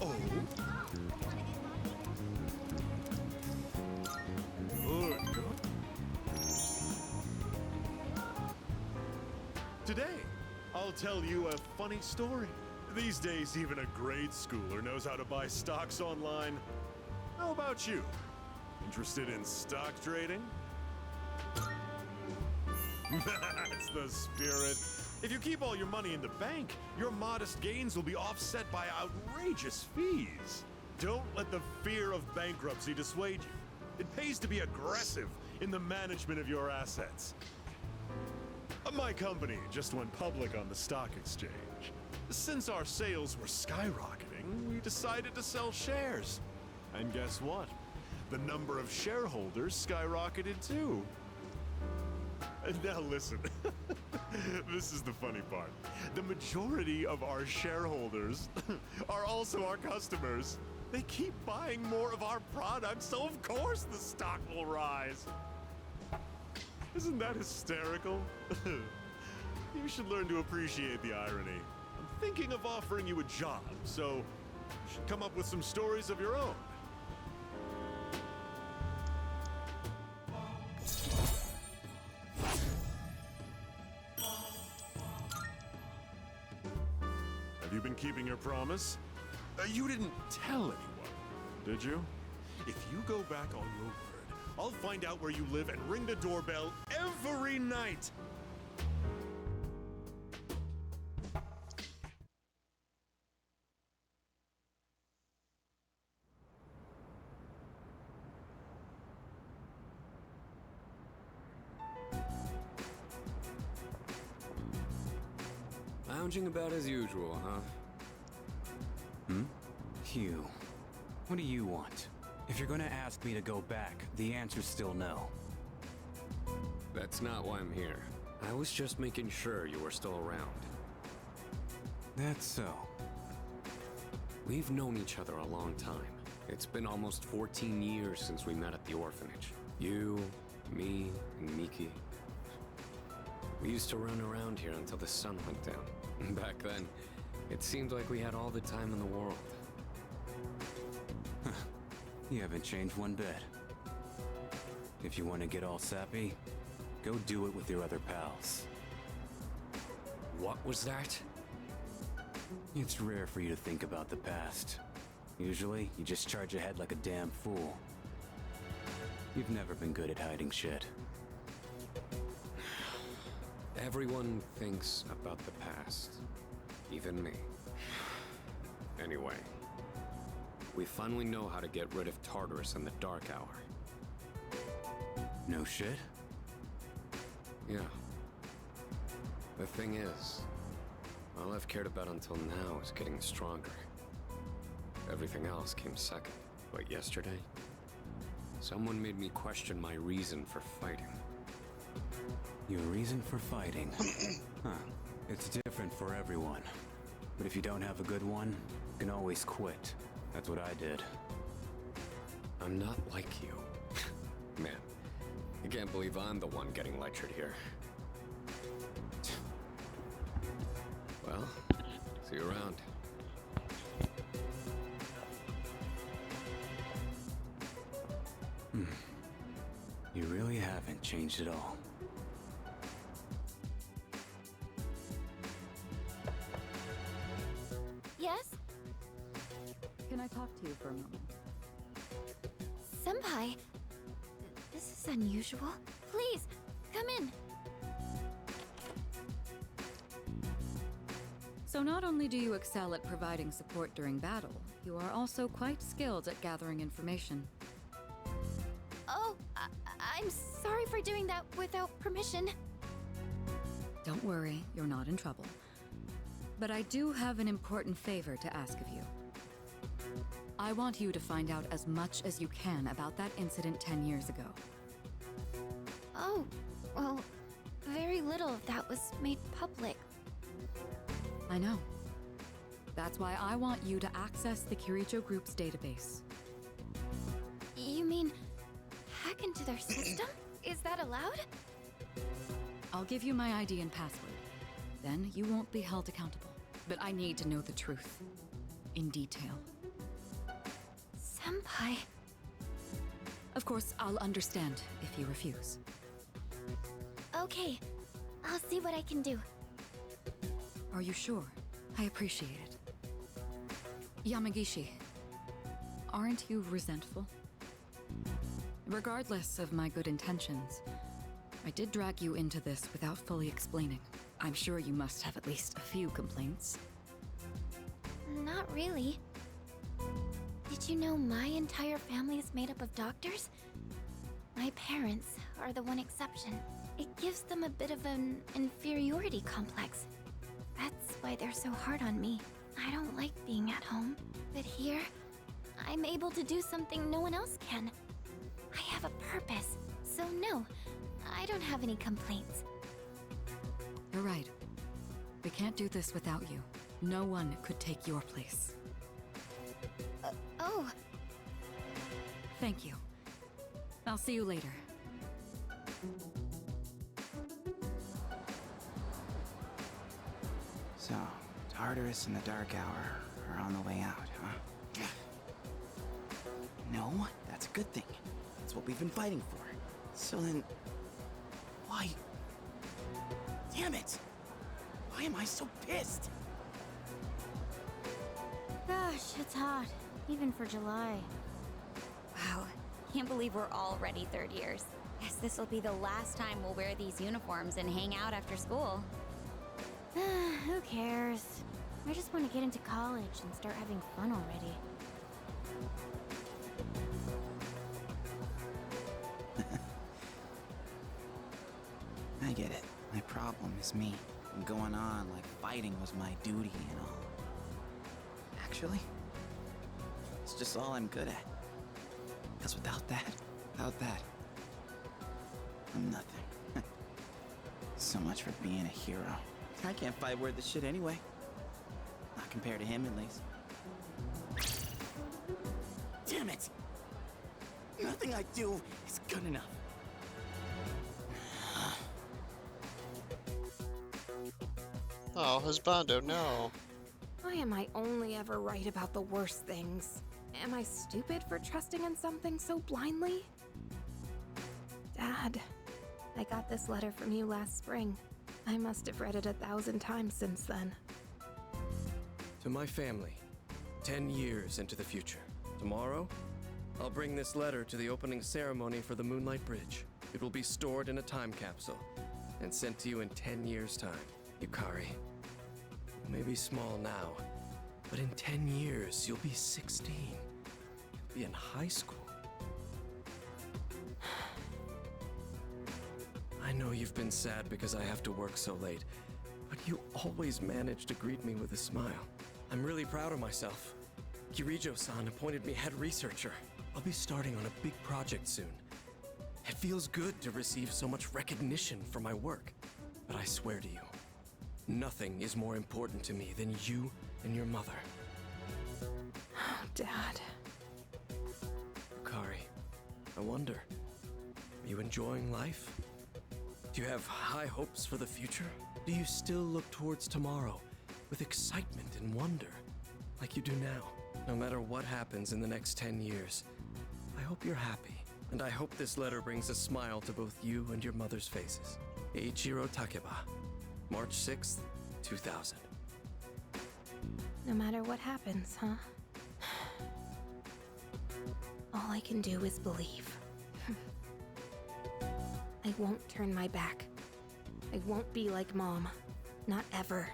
Oh? Good. Today, I'll tell you a funny story. These days, even a grade schooler knows how to buy stocks online. How about you? Interested in stock trading? That's the spirit. If you keep all your money in the bank, your modest gains will be offset by outrageous fees. Don't let the fear of bankruptcy dissuade you. It pays to be aggressive in the management of your assets. My company just went public on the stock exchange. Since our sales were skyrocketing, we decided to sell shares. And guess what? The number of shareholders skyrocketed too. Now listen, this is the funny part. The majority of our shareholders are also our customers. They keep buying more of our products, so of course the stock will rise. Isn't that hysterical? You should learn to appreciate the irony. I'm thinking of offering you a job, so you should come up with some stories of your own. Have you been keeping your promise? You didn't tell anyone, did you? If you go back on your word, I'll find out where you live and ring the doorbell every night. Lounging about as usual, huh? Hugh, what do you want? If you're gonna ask me to go back, the answer's still no. That's not why I'm here. I was just making sure you were still around. That's so. We've known each other a long time. It's been almost 14 years since we met at the orphanage. You, me, and Miki. We used to run around here until the sun went down. Back then, it seemed like we had all the time in the world. You haven't changed one bit. If you want to get all sappy, go do it with your other pals. What was that? It's rare for you to think about the past. Usually, you just charge ahead like a damn fool. You've never been good at hiding shit. Everyone thinks about the past. Even me. Anyway, we finally know how to get rid of Tartarus in the dark hour. No shit? Yeah. The thing is, all I've cared about until now is getting stronger. Everything else came second. But yesterday, someone made me question my reason for fighting. Your reason for fighting? Huh. It's different for everyone. But if you don't have a good one, you can always quit. That's what I did. I'm not like you. Man, I can't believe I'm the one getting lectured here. Well, see you around. You really haven't changed at all. Yes? Can I talk to you for a moment? Senpai, this is unusual. Please, come in. So not only do you excel at providing support during battle, you are also quite skilled at gathering information. Oh, I'm sorry for doing that without permission. Don't worry, you're not in trouble. But I do have an important favor to ask of you. I want you to find out as much as you can about that incident 10 years ago. Oh, well, very little of that was made public. I know. That's why I want you to access the Kiricho Group's database. You mean hack into their system? Is that allowed? I'll give you my ID and password. Then you won't be held accountable. But I need to know the truth. In detail. Senpai. Of course, I'll understand if you refuse. Okay, I'll see what I can do. Are you sure? I appreciate it. Yamagishi, aren't you resentful? Regardless of my good intentions, I did drag you into this without fully explaining. I'm sure you must have at least a few complaints. Not really. Did you know my entire family is made up of doctors? My parents are the one exception. It gives them a bit of an inferiority complex. That's why they're so hard on me. I don't like being at home, but here, I'm able to do something no one else can. I have a purpose, so no, I don't have any complaints. You're right. We can't do this without you. No one could take your place. Oh, Thank you. I'll see you later. So, Tartarus and the Dark Hour are on the way out, huh? No, that's a good thing. That's what we've been fighting for. So then, why? Damn it! Why am I so pissed? Gosh, it's hot. Even for July. Wow. Can't believe we're already third years. Guess this will be the last time we'll wear these uniforms and hang out after school. Who cares? I just want to get into college and start having fun already. I get it. My problem is me. I'm going on like fighting was my duty and all. Actually, it's just all I'm good at. Because without that, I'm nothing. So much for being a hero. I can't fight worth the shit anyway. Not compared to him, at least. Damn it! Nothing I do is good enough. Oh, husbando, no. Why am I only ever right about the worst things? Am I stupid for trusting in something so blindly? Dad, I got this letter from you last spring. I must have read it 1,000 times since then. To my family, 10 years into the future. Tomorrow, I'll bring this letter to the opening ceremony for the Moonlight Bridge. It will be stored in a time capsule and sent to you in 10 years' time. Yukari, you may be small now, but in 10 years, you'll be 16. You'll be in high school. I know you've been sad because I have to work so late, but you always manage to greet me with a smile. I'm really proud of myself. Kirijo-san appointed me head researcher. I'll be starting on a big project soon. It feels good to receive so much recognition for my work, but I swear to you, nothing is more important to me than you and your mother. Oh, Dad. Yukari, I wonder, are you enjoying life? Do you have high hopes for the future? Do you still look towards tomorrow with excitement and wonder, like you do now? No matter what happens in the next 10 years, I hope you're happy, and I hope this letter brings a smile to both you and your mother's faces. Eiichiro Takeba, March 6th, 2000. No matter what happens, huh? All I can do is believe. I won't turn my back. I won't be like Mom. Not ever.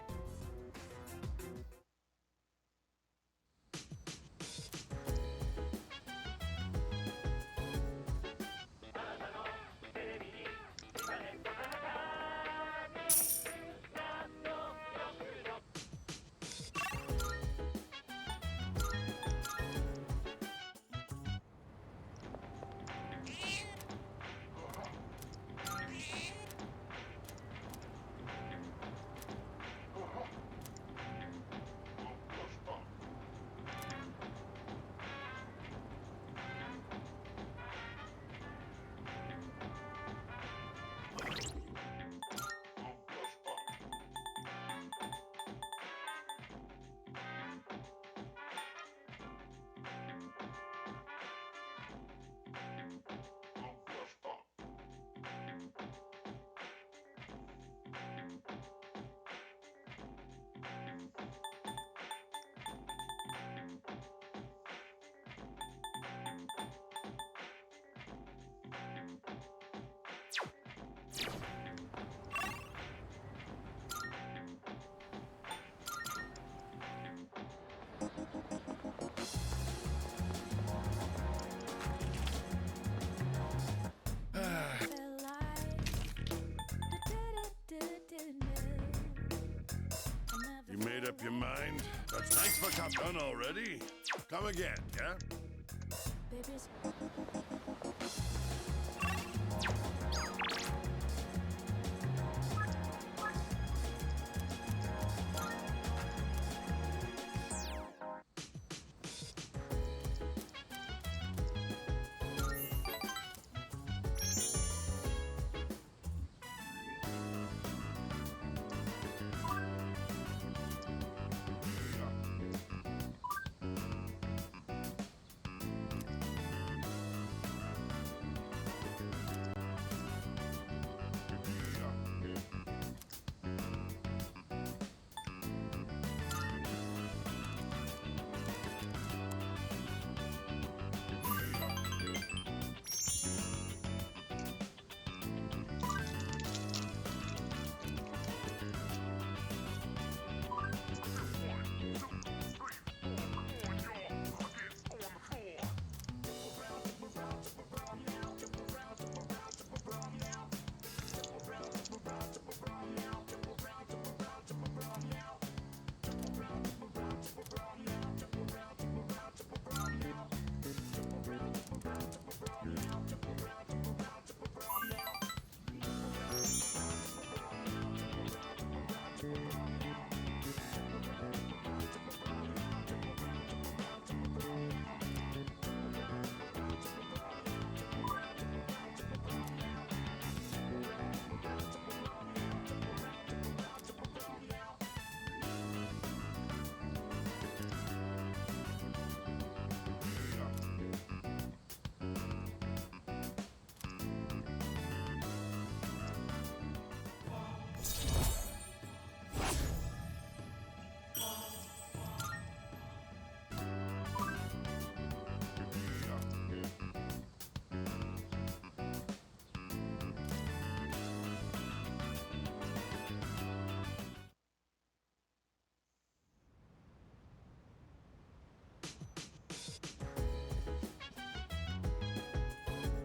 Not done already? Come again, yeah?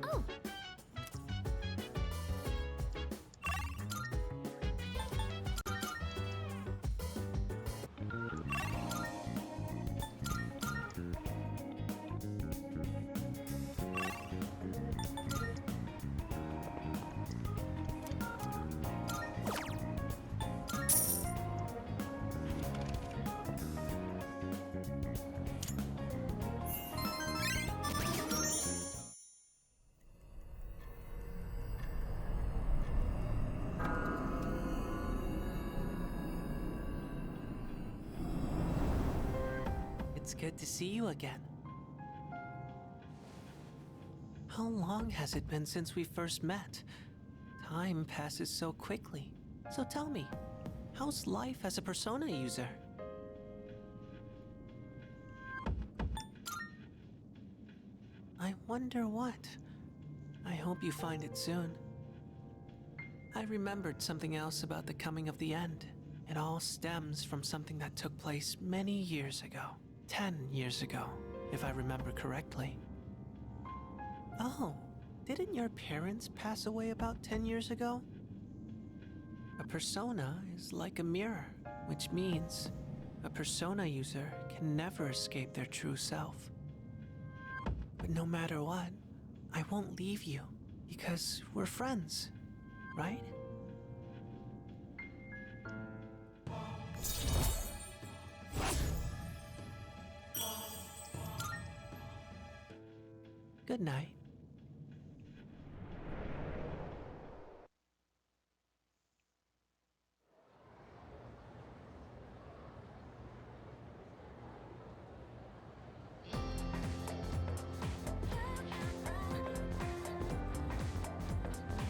Oh, It's good to see you again. How long has it been since we first met? Time passes so quickly. So tell me, how's life as a Persona user? I wonder what. I hope you find it soon. I remembered something else about the coming of the end. It all stems from something that took place many years ago. 10 years ago, if I remember correctly. Oh, didn't your parents pass away about 10 years ago? A persona is like a mirror, which means a persona user can never escape their true self. But no matter what, I won't leave you, because we're friends, right? Good night.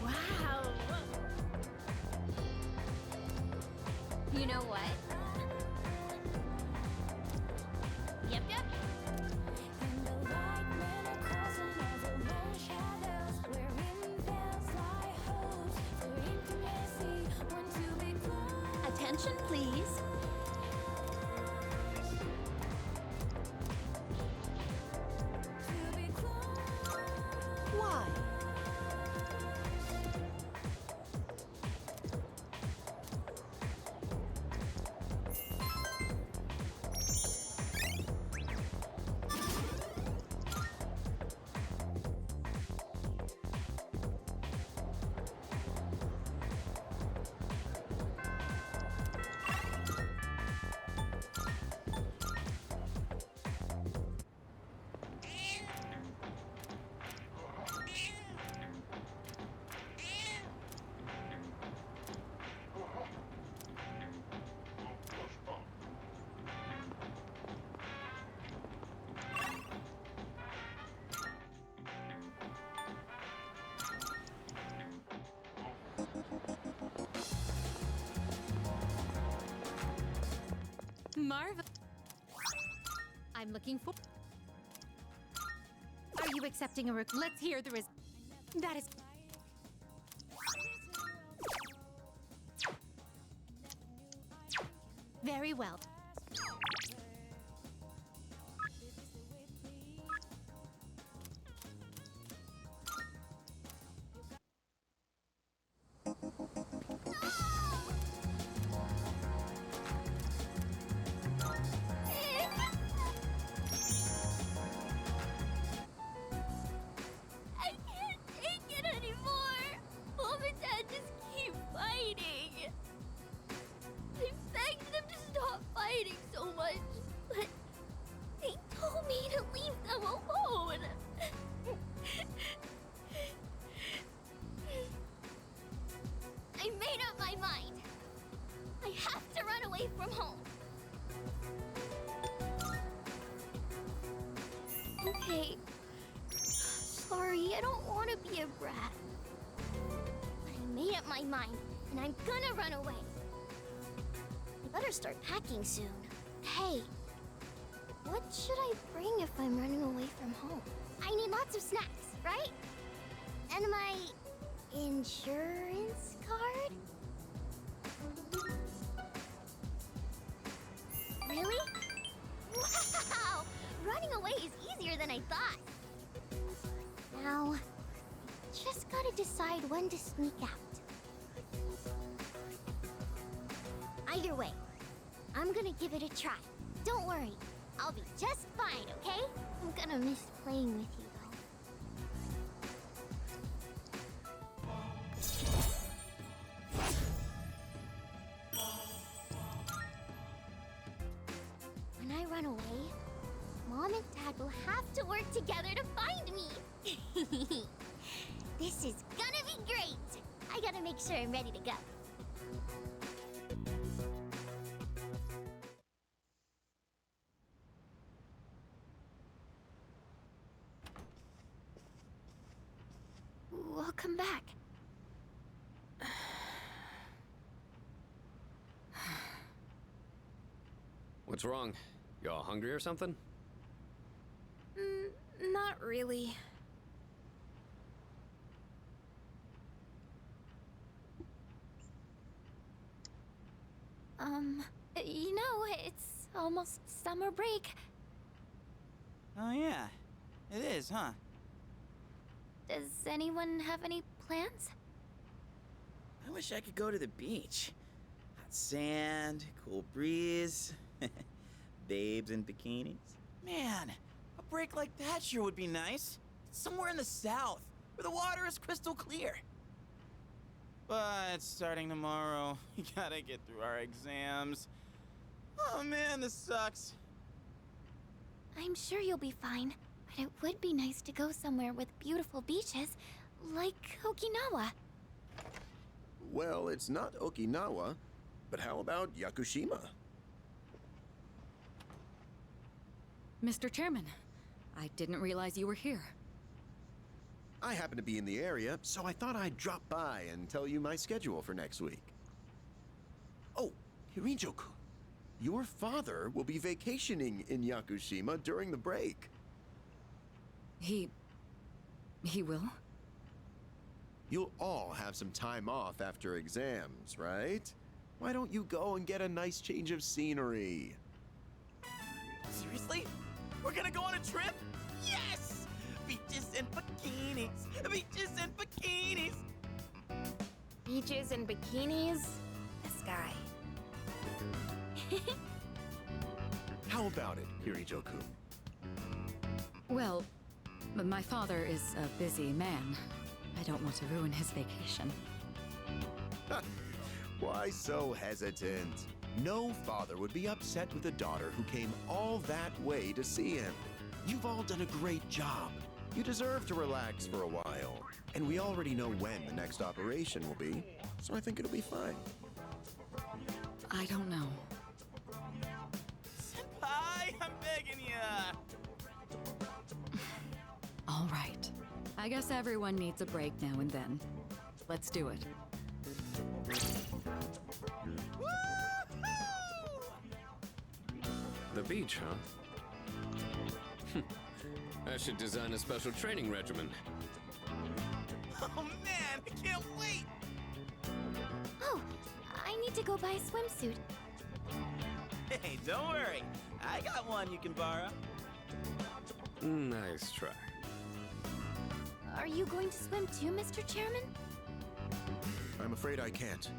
wow. You know what? Yep, yep. Attention, please. Why? Marvel. I'm looking for. Are you accepting a Let's hear the That is. Very well. I can't take it anymore. Mom and Dad just keep fighting. I begged them to stop fighting so much, but they told me to leave them alone. I made up my mind. I have to run away from home. Okay. Sorry, I don't want to be a brat. But I made up my mind, and I'm gonna run away. I better start packing soon. Hey, what should I bring if I'm running away from home? I need lots of snacks, right? And my insurance card? Really? Wow! Running away is easier than I thought. Now, I just gotta decide when to sneak out. Either way, I'm gonna give it a try. Don't worry, I'll be just fine, okay? I'm gonna miss playing with you, though. When I run away, Mom and Dad will have to work together to find me. This is gonna be great. I gotta make sure I'm ready to go. Welcome back. What's wrong? You all hungry or something? Not really. You know, it's almost summer break. Oh, yeah. It is, huh? Does anyone have any plans? I wish I could go to the beach. Hot sand, cool breeze, babes in bikinis. Man, a break like that sure would be nice. Somewhere in the south, where the water is crystal clear. But starting tomorrow, we gotta get through our exams. Oh man, this sucks. I'm sure you'll be fine, but it would be nice to go somewhere with beautiful beaches, like Okinawa. Well, it's not Okinawa, but how about Yakushima? Mr. Chairman, I didn't realize you were here. I happen to be in the area, so I thought I'd drop by and tell you my schedule for next week. Oh, Hirinjo-kun, your father will be vacationing in Yakushima during the break. He will? You'll all have some time off after exams, right? Why don't you go and get a nice change of scenery? Seriously? We're gonna go on a trip? Yes! Beaches and bikinis! Beaches and bikinis! Beaches and bikinis? This guy. How about it, Hirinjo-kun? Well, my father is a busy man. I don't want to ruin his vacation. Why so hesitant? No father would be upset with a daughter who came all that way to see him. You've all done a great job. You deserve to relax for a while. And we already know when the next operation will be, so I think it'll be fine. I don't know. Senpai, I'm begging ya! All right. I guess everyone needs a break now and then. Let's do it. The beach, huh? I should design a special training regimen. Oh man, I can't wait! Oh, I need to go buy a swimsuit. Hey, don't worry. I got one you can borrow. Nice try. Are you going to swim too, Mr. Chairman? I'm afraid I can't.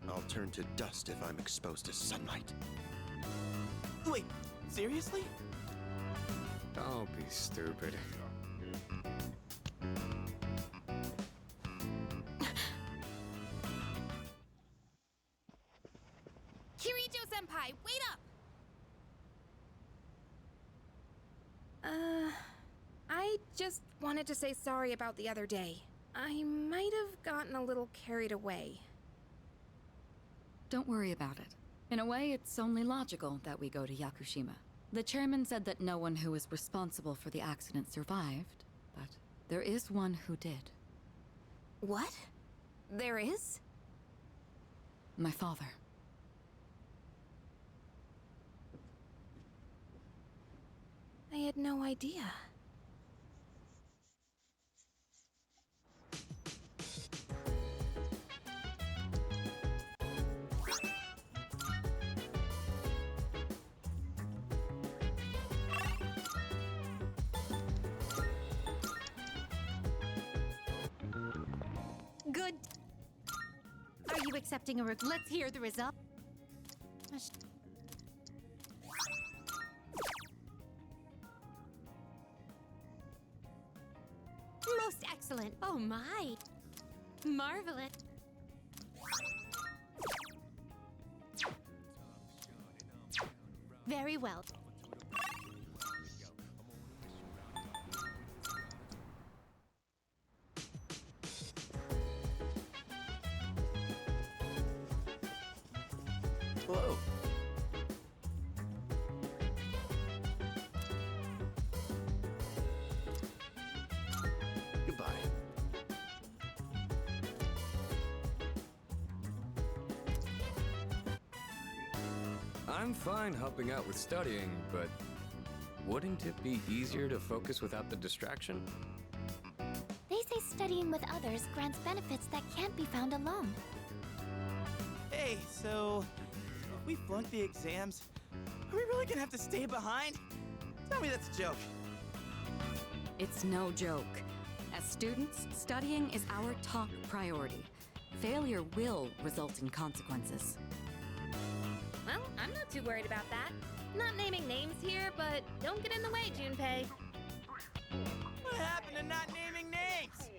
I'll turn to dust if I'm exposed to sunlight. Wait, seriously? Don't be stupid. Kirito-senpai, wait up! I just wanted to say sorry about the other day. I might have gotten a little carried away. Don't worry about it. In a way, it's only logical that we go to Yakushima. The chairman said that no one who was responsible for the accident survived, but there is one who did. What? There is? My father. I had no idea. Good. Are you accepting a let's hear the result. Most excellent. Oh my. Marvelous. Very well. Whoa. Goodbye. I'm fine helping out with studying, but wouldn't it be easier to focus without the distraction? They say studying with others grants benefits that can't be found alone. Hey, so if we flunk the exams, are we really gonna have to stay behind? Tell me that's a joke. It's no joke. As students, studying is our top priority. Failure will result in consequences. Well, I'm not too worried about that. Not naming names here, but don't get in the way, Junpei. What happened to not naming names?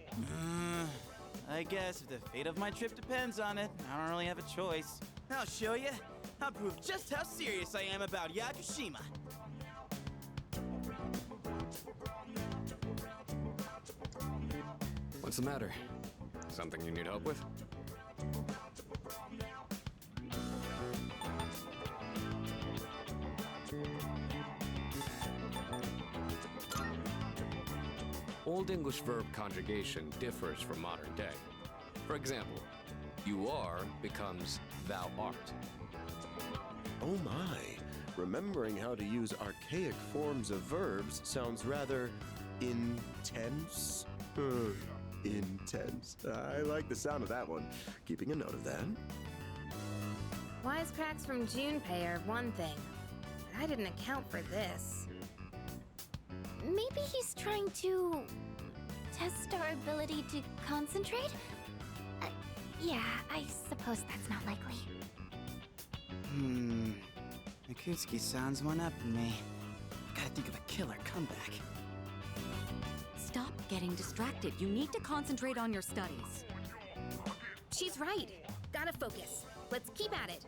I guess if the fate of my trip depends on it, I don't really have a choice. I'll show you. I'll prove just how serious I am about Yakushima. What's the matter? Something you need help with? Old English verb conjugation differs from modern day. For example, you are becomes thou art. Oh my. Remembering how to use archaic forms of verbs sounds rather intense. Intense. I like the sound of that one. Keeping a note of that. Wisecracks from Junpei are one thing, but I didn't account for this. Maybe he's trying to test our ability to concentrate? Yeah, I suppose that's not likely. Akutsuki sounds one up in me. Gotta think of a killer comeback. Stop getting distracted. You need to concentrate on your studies. She's right. Gotta focus. Let's keep at it.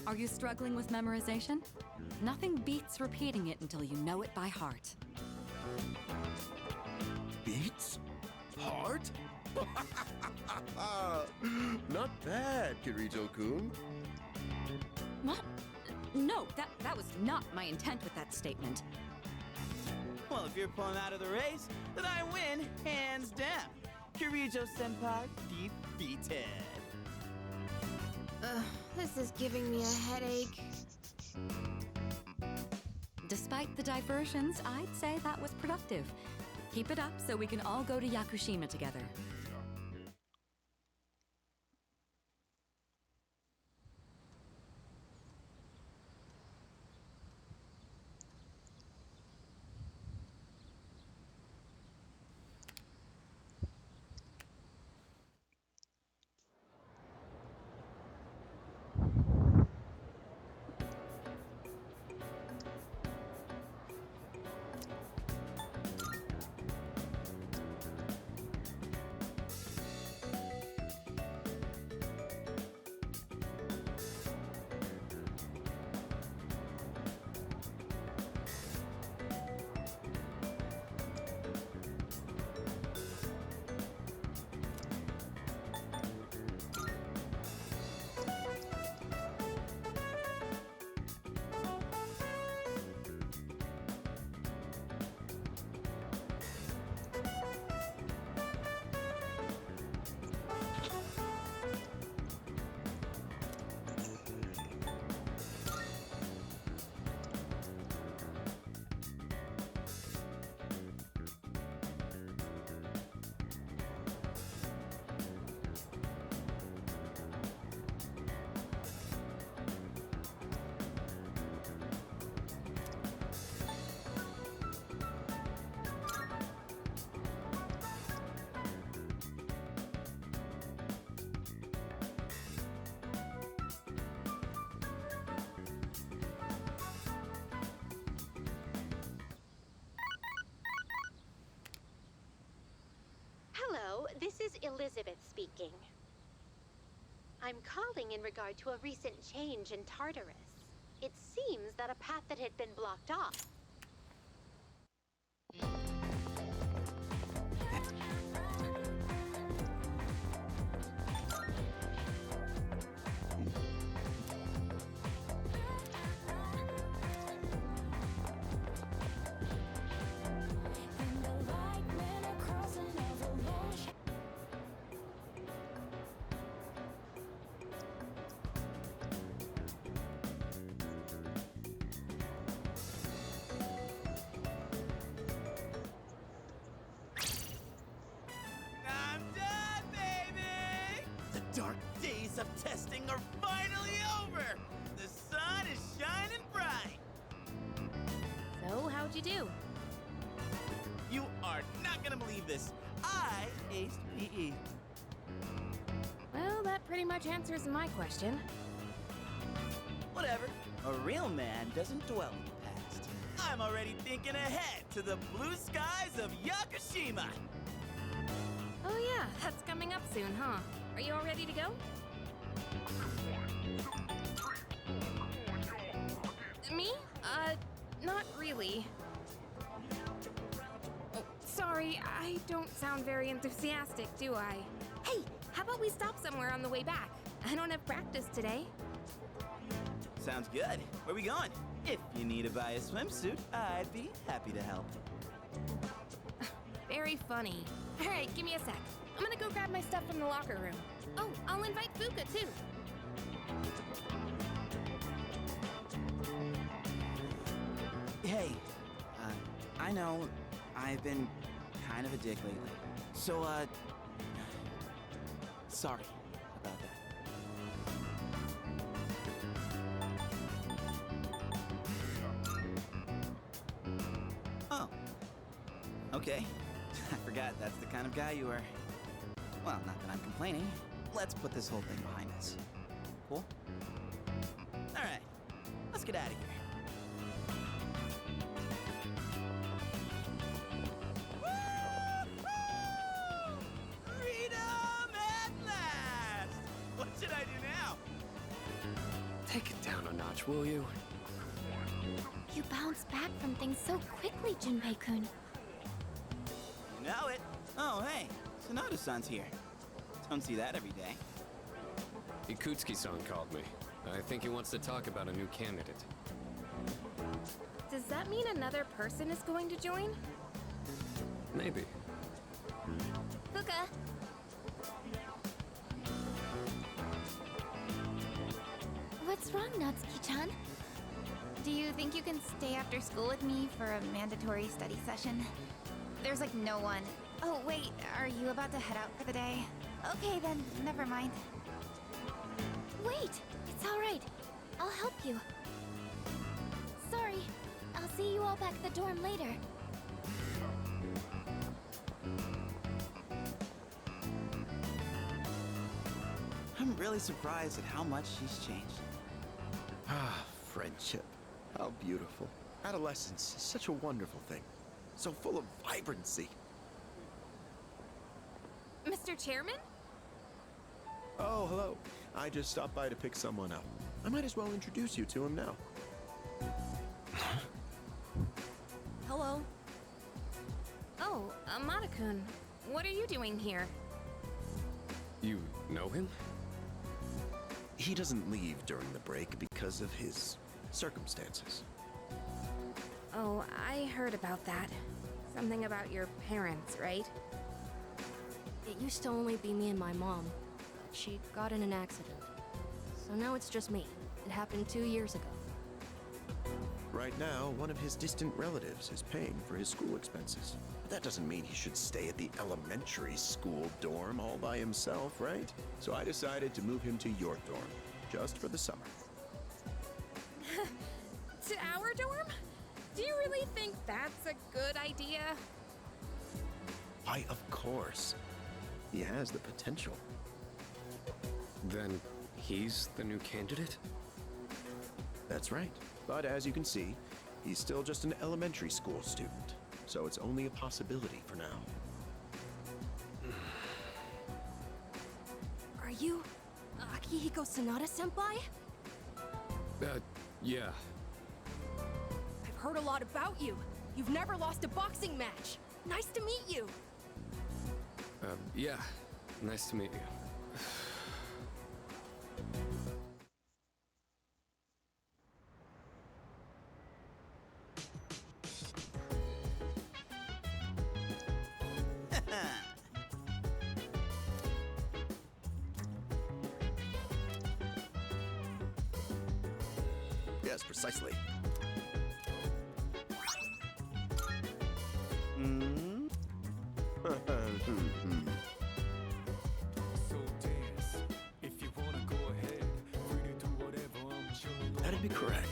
Are you struggling with memorization? Nothing beats repeating it until you know it by heart. Beats? Heart? Not bad, Kirito-kun. What? No, that was not my intent with that statement. Well, if you're pulling out of the race, then I win, hands down. Kirijo-senpai defeated. This is giving me a headache. Despite the diversions, I'd say that was productive. Keep it up so we can all go to Yakushima together. Hello, this is Elizabeth speaking. I'm calling in regard to a recent change in Tartarus. It seems that a path that had been blocked off. Dark days of testing are finally over! The sun is shining bright! So, how'd you do? You are not gonna believe this. I aced PE. Well, that pretty much answers my question. Whatever. A real man doesn't dwell in the past. I'm already thinking ahead to the blue skies of Yakushima! Oh yeah, that's coming up soon, huh? Are you all ready to go? Me? Not really. Oh, sorry, I don't sound very enthusiastic, do I? Hey, how about we stop somewhere on the way back? I don't have practice today. Sounds good. Where we going? If you need to buy a swimsuit, I'd be happy to help. Very funny. All right, give me a sec. I'm gonna go grab my stuff from the locker room. Oh, I'll invite Fuka, too. Hey, I know I've been kind of a dick lately. So, sorry about that. Oh, okay. I forgot that's the kind of guy you are. Well, not that I'm complaining. Let's put this whole thing behind us. Cool? Alright, let's get out of here. Freedom at last! What should I do now? Take it down a notch, will you? You bounce back from things so quickly, Junpei-kun. You know it. Oh, hey, Sonoda-san's here. Don't see that every day. Ikutsuki-san called me. I think he wants to talk about a new candidate. Does that mean another person is going to join? Maybe. Fuka! What's wrong, Natsuki-chan? Do you think you can stay after school with me for a mandatory study session? There's like no one. Oh, wait, are you about to head out for the day? Okay, then, never mind. Wait! It's alright. I'll help you. Sorry. I'll see you all back at the dorm later. I'm really surprised at how much she's changed. Ah, friendship. How beautiful. Adolescence is such a wonderful thing. So full of vibrancy. Mr. Chairman? Oh, hello. I just stopped by to pick someone up. I might as well introduce you to him now. Hello. Oh, Amada-kun. What are you doing here? You know him? He doesn't leave during the break because of his circumstances. Oh, I heard about that. Something about your parents, right? It used to only be me and my mom. She got in an accident. So now it's just me. It happened 2 years ago. Right now, one of his distant relatives is paying for his school expenses. But that doesn't mean he should stay at the elementary school dorm all by himself, right? So I decided to move him to your dorm, just for the summer. To our dorm? Do you really think that's a good idea? Why, of course. He has the potential. Then he's the new candidate? That's right. But as you can see, he's still just an elementary school student. So it's only a possibility for now. Are you Akihiko Sanada-senpai? Yeah. I've heard a lot about you. You've never lost a boxing match. Nice to meet you. Yeah. Nice to meet you. Yes, precisely. That'd be correct.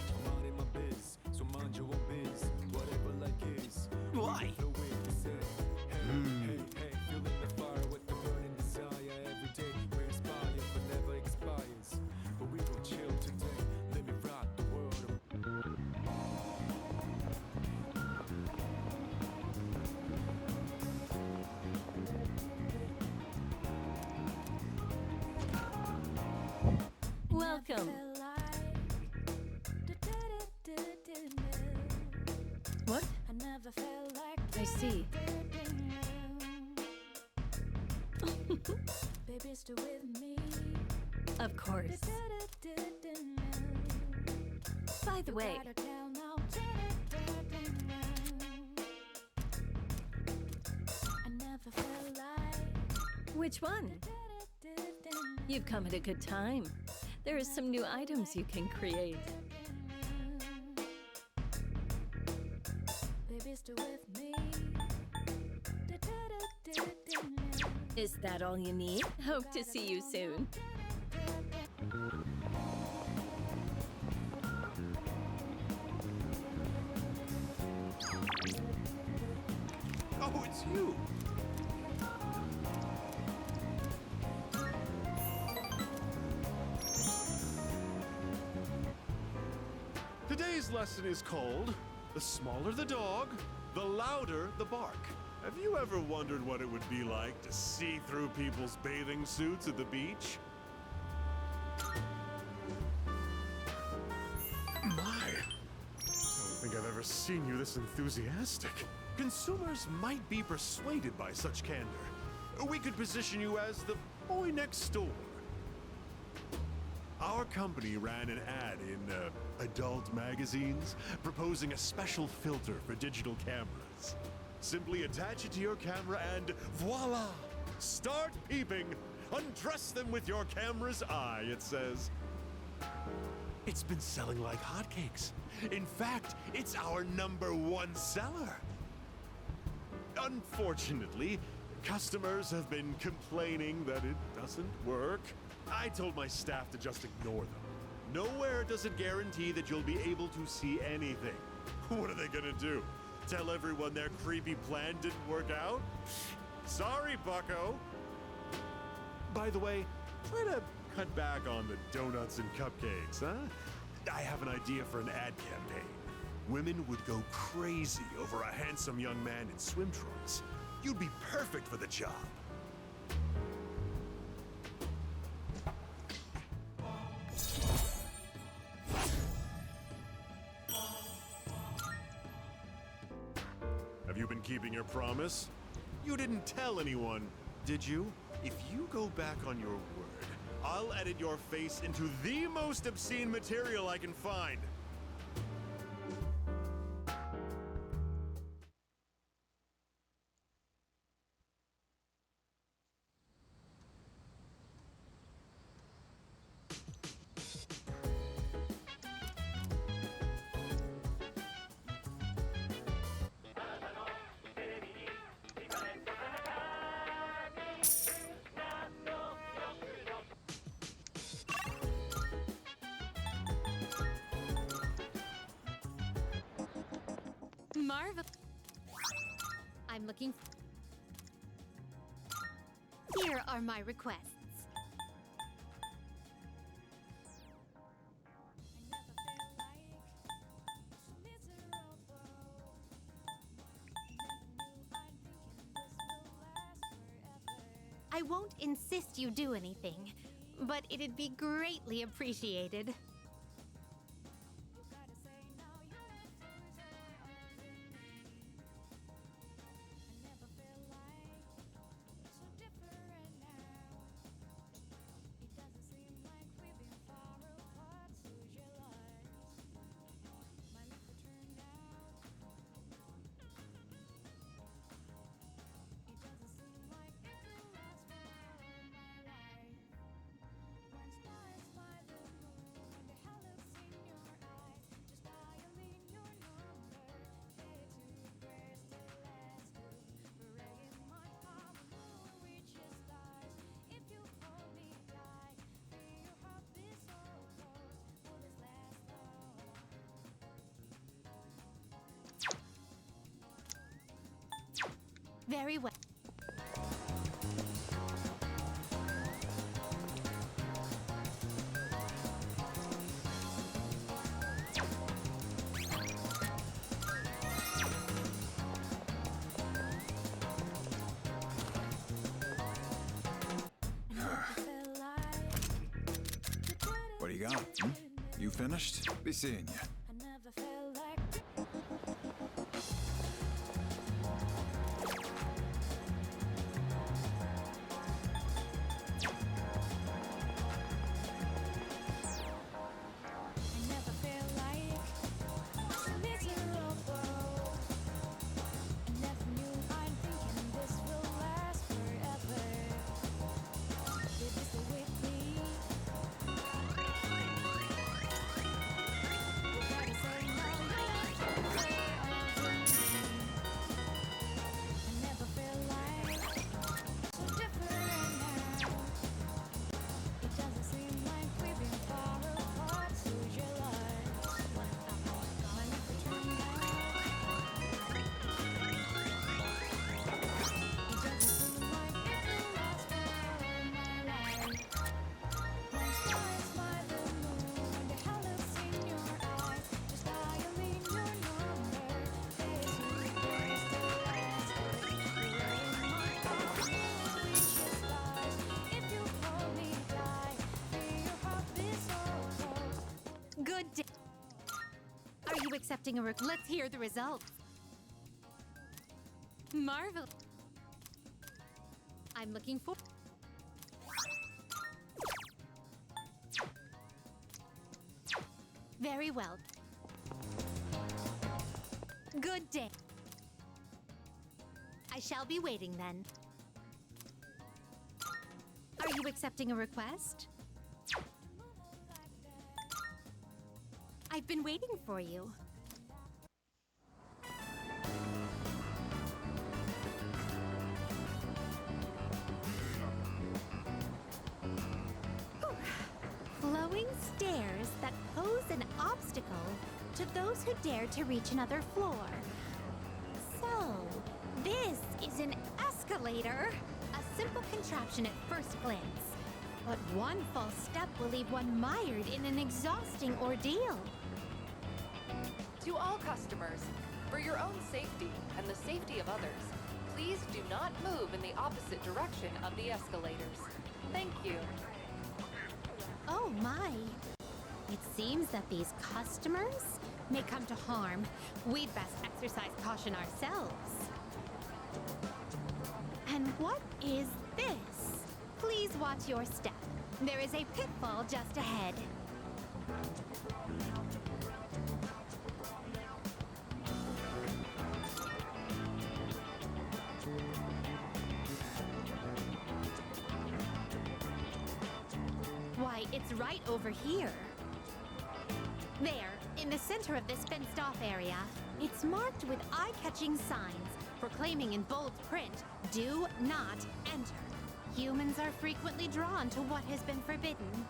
Why? Welcome. What? I see. Of course. By the way, which one? You've come at a good time. There are some new items you can create. Is that all you need? Hope to see you soon. Oh, it's you! Today's lesson is called The Smaller the Dog, the Louder the Bark. Have you ever wondered what it would be like to see through people's bathing suits at the beach? My, I don't think I've ever seen you this enthusiastic. Consumers might be persuaded by such candor. We could position you as the boy next door. Our Our company ran an ad in adult magazines proposing a special filter for digital cameras. Simply attach it to your camera and voila! Start peeping! Undress them with your camera's eye, it says. It's been selling like hotcakes. In fact, it's our #1 seller. Unfortunately, customers have been complaining that it doesn't work. I told my staff to just ignore them. Nowhere does it guarantee that you'll be able to see anything. What are they gonna do? Tell everyone their creepy plan didn't work out? Sorry, bucko. By the way, try to cut back on the donuts and cupcakes, huh? I have an idea for an ad campaign. Women would go crazy over a handsome young man in swim trunks. You'd be perfect for the job. Have you been keeping your promise? You didn't tell anyone, did you? If you go back on your word, I'll edit your face into the most obscene material I can find. Marvel. I'm looking. Here are my requests. I won't insist you do anything, but it'd be greatly appreciated. Very well. What do you got? You finished? Be seeing you. Good day. Are you accepting a Let's hear the results. Marvel. I'm looking for. Very well. Good day. I shall be waiting then. Are you accepting a request? I've been waiting for you. Whew. Flowing stairs that pose an obstacle to those who dare to reach another floor. So, this is an escalator. A simple contraption at first glance. But one false step will leave one mired in an exhausting ordeal. To all customers, for your own safety and the safety of others, please do not move in the opposite direction of the escalators. Thank you. Oh my. It seems that these customers may come to harm. We'd best exercise caution ourselves. And what is this? Please watch your step. There is a pitfall just ahead. Why, it's right over here. There, in the center of this fenced-off area, it's marked with eye-catching signs proclaiming in bold print, "Do not enter." Humans are frequently drawn to what has been forbidden.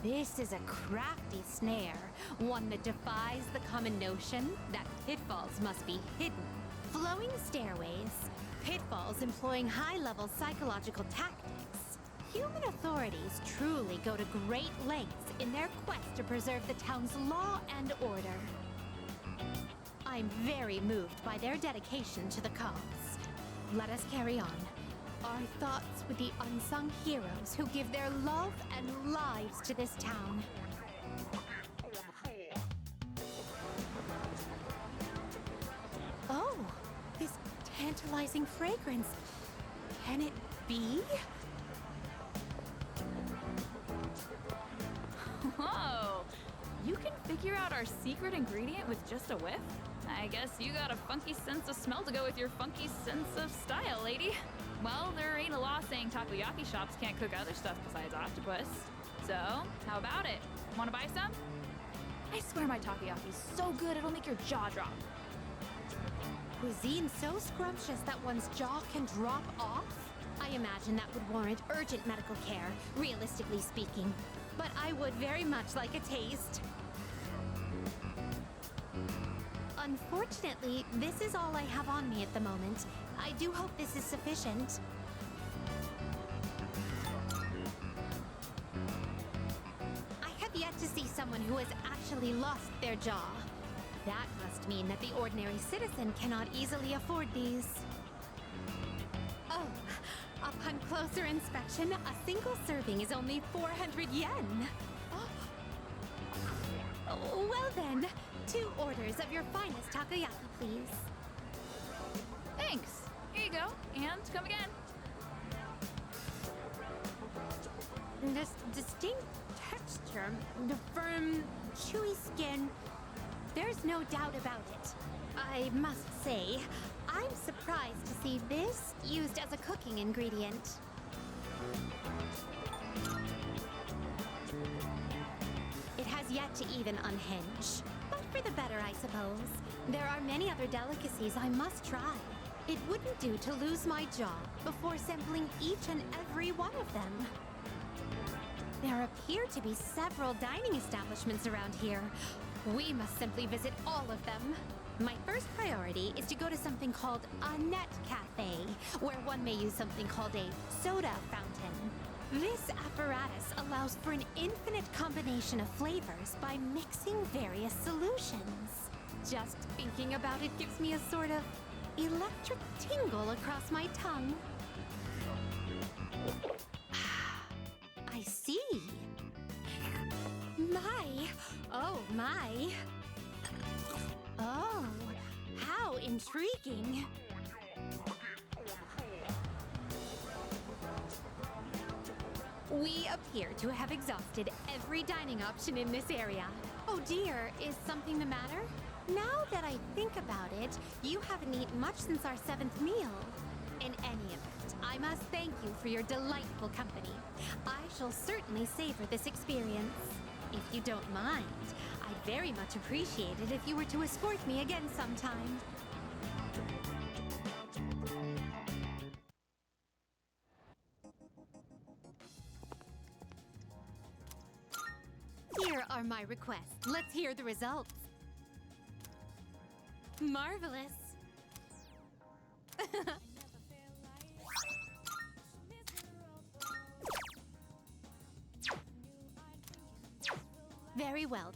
This is a crafty snare, one that defies the common notion that pitfalls must be hidden. Flowing stairways, pitfalls employing high-level psychological tactics. Human authorities truly go to great lengths in their quest to preserve the town's law and order. I'm very moved by their dedication to the cause. Let us carry on. Our thoughts with the unsung heroes who give their love and lives to this town. Oh, this tantalizing fragrance. Can it be? Whoa! You can figure out our secret ingredient with just a whiff? I guess you got a funky sense of smell to go with your funky sense of style, lady. Well, there ain't a law saying takoyaki shops can't cook other stuff besides octopus. So, how about it? Wanna buy some? I swear my takoyaki's so good it'll make your jaw drop. Cuisine so scrumptious that one's jaw can drop off? I imagine that would warrant urgent medical care, realistically speaking. But I would very much like a taste. Unfortunately, this is all I have on me at the moment. I do hope this is sufficient. I have yet to see someone who has actually lost their jaw. That must mean that the ordinary citizen cannot easily afford these. Oh, upon closer inspection, a single serving is only 400 yen. Oh, well then, 2 orders of your finest takoyaki, please. Thanks. Here you go. And come again. This distinct texture, the firm, chewy skin, there's no doubt about it. I must say, I'm surprised to see this used as a cooking ingredient. It has yet to even unhinge. But for the better, I suppose. There are many other delicacies I must try. It wouldn't do to lose my jaw before sampling each and every one of them. There appear to be several dining establishments around here. We must simply visit all of them. My first priority is to go to something called a net cafe, where one may use something called a soda fountain. This apparatus allows for an infinite combination of flavors by mixing various solutions. Just thinking about it gives me a sort of electric tingle across my tongue. I see. Oh my. Oh, how intriguing. We appear to have exhausted every dining option in this area. Oh dear, is something the matter? Now that I think about it, you haven't eaten much since our 7th meal. In any event, I must thank you for your delightful company. I shall certainly savor this experience. If you don't mind, I'd very much appreciate it if you were to escort me again sometime. Here are my requests. Let's hear the results. Marvelous. Very well.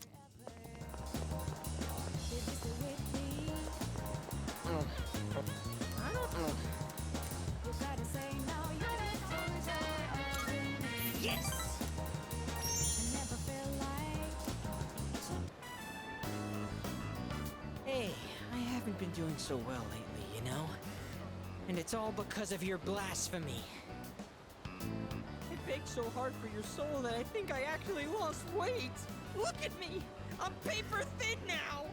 Yes! Hey, I haven't been doing so well lately, you know? And it's all because of your blasphemy. I baked so hard for your soul that I think I actually lost weight. Look at me! I'm paper thin now!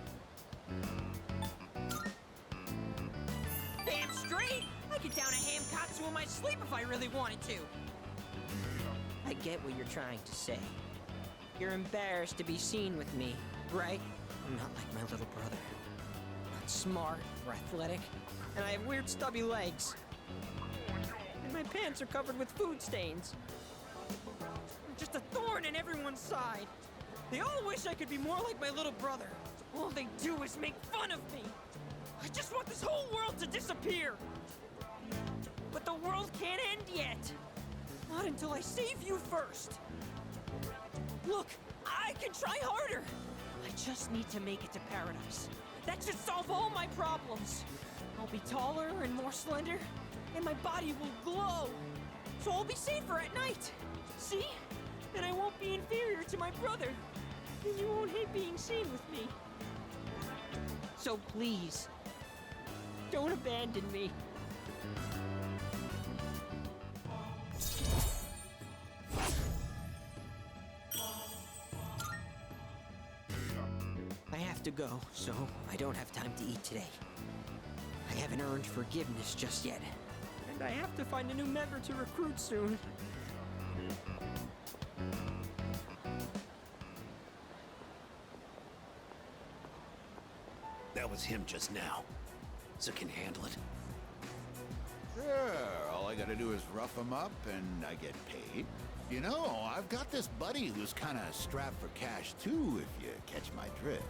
Damn straight! I could down a ham katsu in my sleep if I really wanted to. I get what you're trying to say. You're embarrassed to be seen with me, right? I'm not like my little brother. Not smart or athletic, and I have weird stubby legs. And my pants are covered with food stains. I'm just a thorn in everyone's side. They all wish I could be more like my little brother. All they do is make fun of me. I just want this whole world to disappear. But the world can't end yet. Not until I save you first. Look, I can try harder. I just need to make it to paradise. That should solve all my problems. I'll be taller and more slender, and my body will glow. So I'll be safer at night. See? And I won't be inferior to my brother. And you won't hate being seen with me. So please, don't abandon me. I have to go, so I don't have time to eat today. I haven't earned forgiveness just yet. And I have to find a new member to recruit soon. That was him just now. So can handle it. Sure, all I gotta do is rough him up and I get paid. You know, I've got this buddy who's kinda strapped for cash too, if you catch my drift.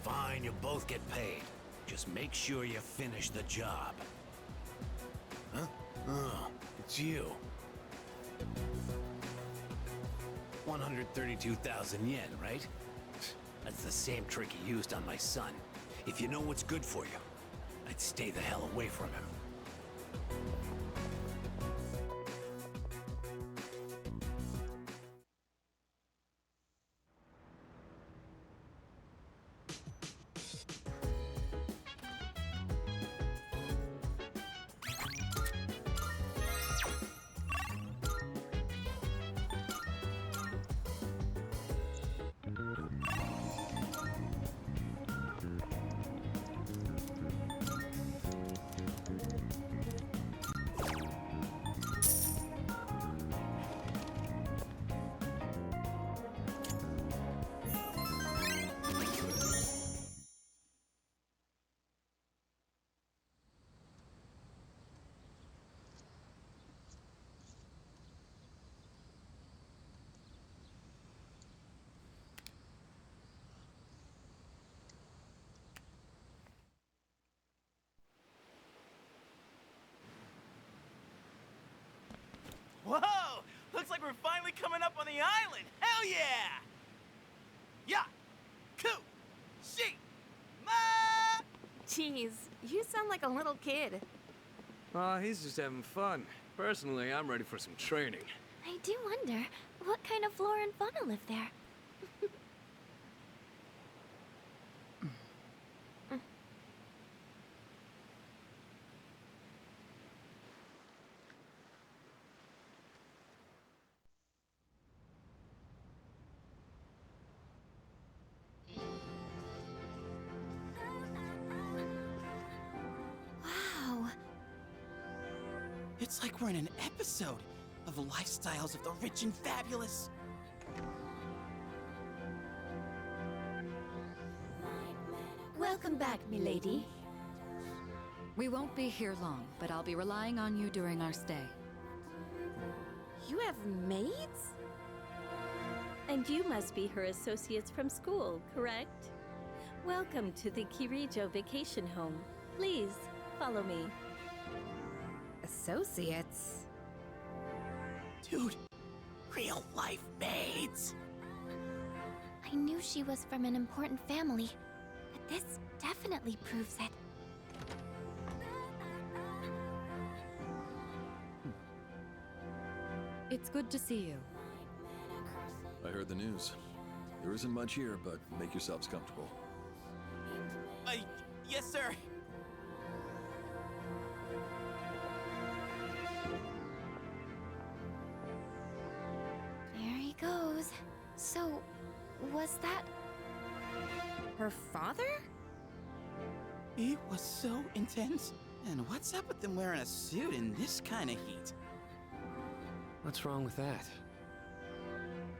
Fine, you'll both get paid. Just make sure you finish the job. Huh? Oh, it's you. 132,000 yen, right? That's the same trick he used on my son. If you know what's good for you, I'd stay the hell away from him. Whoa! Looks like we're finally coming up on the island! Hell yeah! Yeah! Coo! She! Ma! Jeez, you sound like a little kid. He's just having fun. Personally, I'm ready for some training. I do wonder, what kind of flora and fauna live there? It's like we're in an episode of the lifestyles of the rich and fabulous. Welcome back, milady. We won't be here long, but I'll be relying on you during our stay. You have maids? And you must be her associates from school, correct? Welcome to the Kirijo vacation home. Please, follow me. Associates? Dude, real life maids. I knew she was from an important family, but this definitely proves it. It's good to see you. I heard the news. There isn't much here, but make yourselves comfortable. Yes, sir. There he goes. So, was that her father? It was so intense. And what's up with them wearing a suit in this kind of heat? What's wrong with that?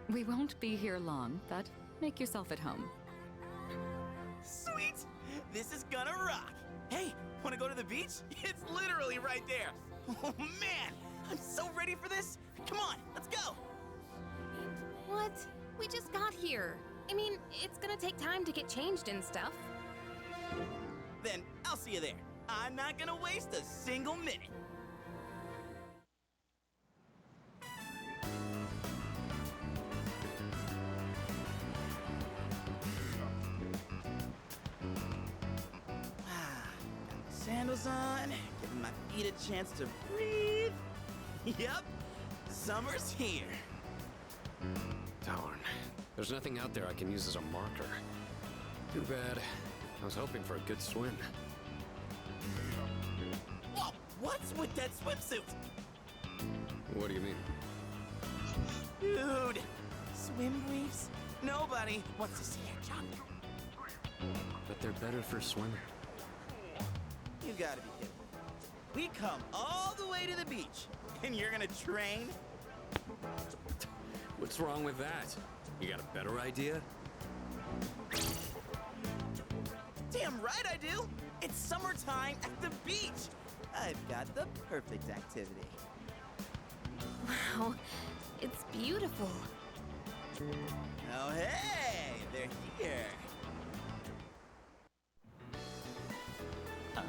We won't be here long, but make yourself at home. Sweet! This is gonna rock! Hey, wanna go to the beach? It's literally right there! Oh man! I'm so ready for this! Come on, let's go! What? We just got here. I mean, it's gonna take time to get changed and stuff. Then I'll see you there. I'm not gonna waste a single minute. Sandals on, giving my feet a chance to breathe. Yep, summer's here. Darn. There's nothing out there I can use as a marker. Too bad. I was hoping for a good swim. Whoa, what's with that swimsuit? What do you mean? Dude, swim briefs? Nobody wants to see your junk. But they're better for swimming. You gotta be kidding. We come all the way to the beach, and you're gonna train? What's wrong with that? You got a better idea? Damn right I do! It's summertime at the beach! I've got the perfect activity. Wow, it's beautiful. Oh hey, they're here. Oh.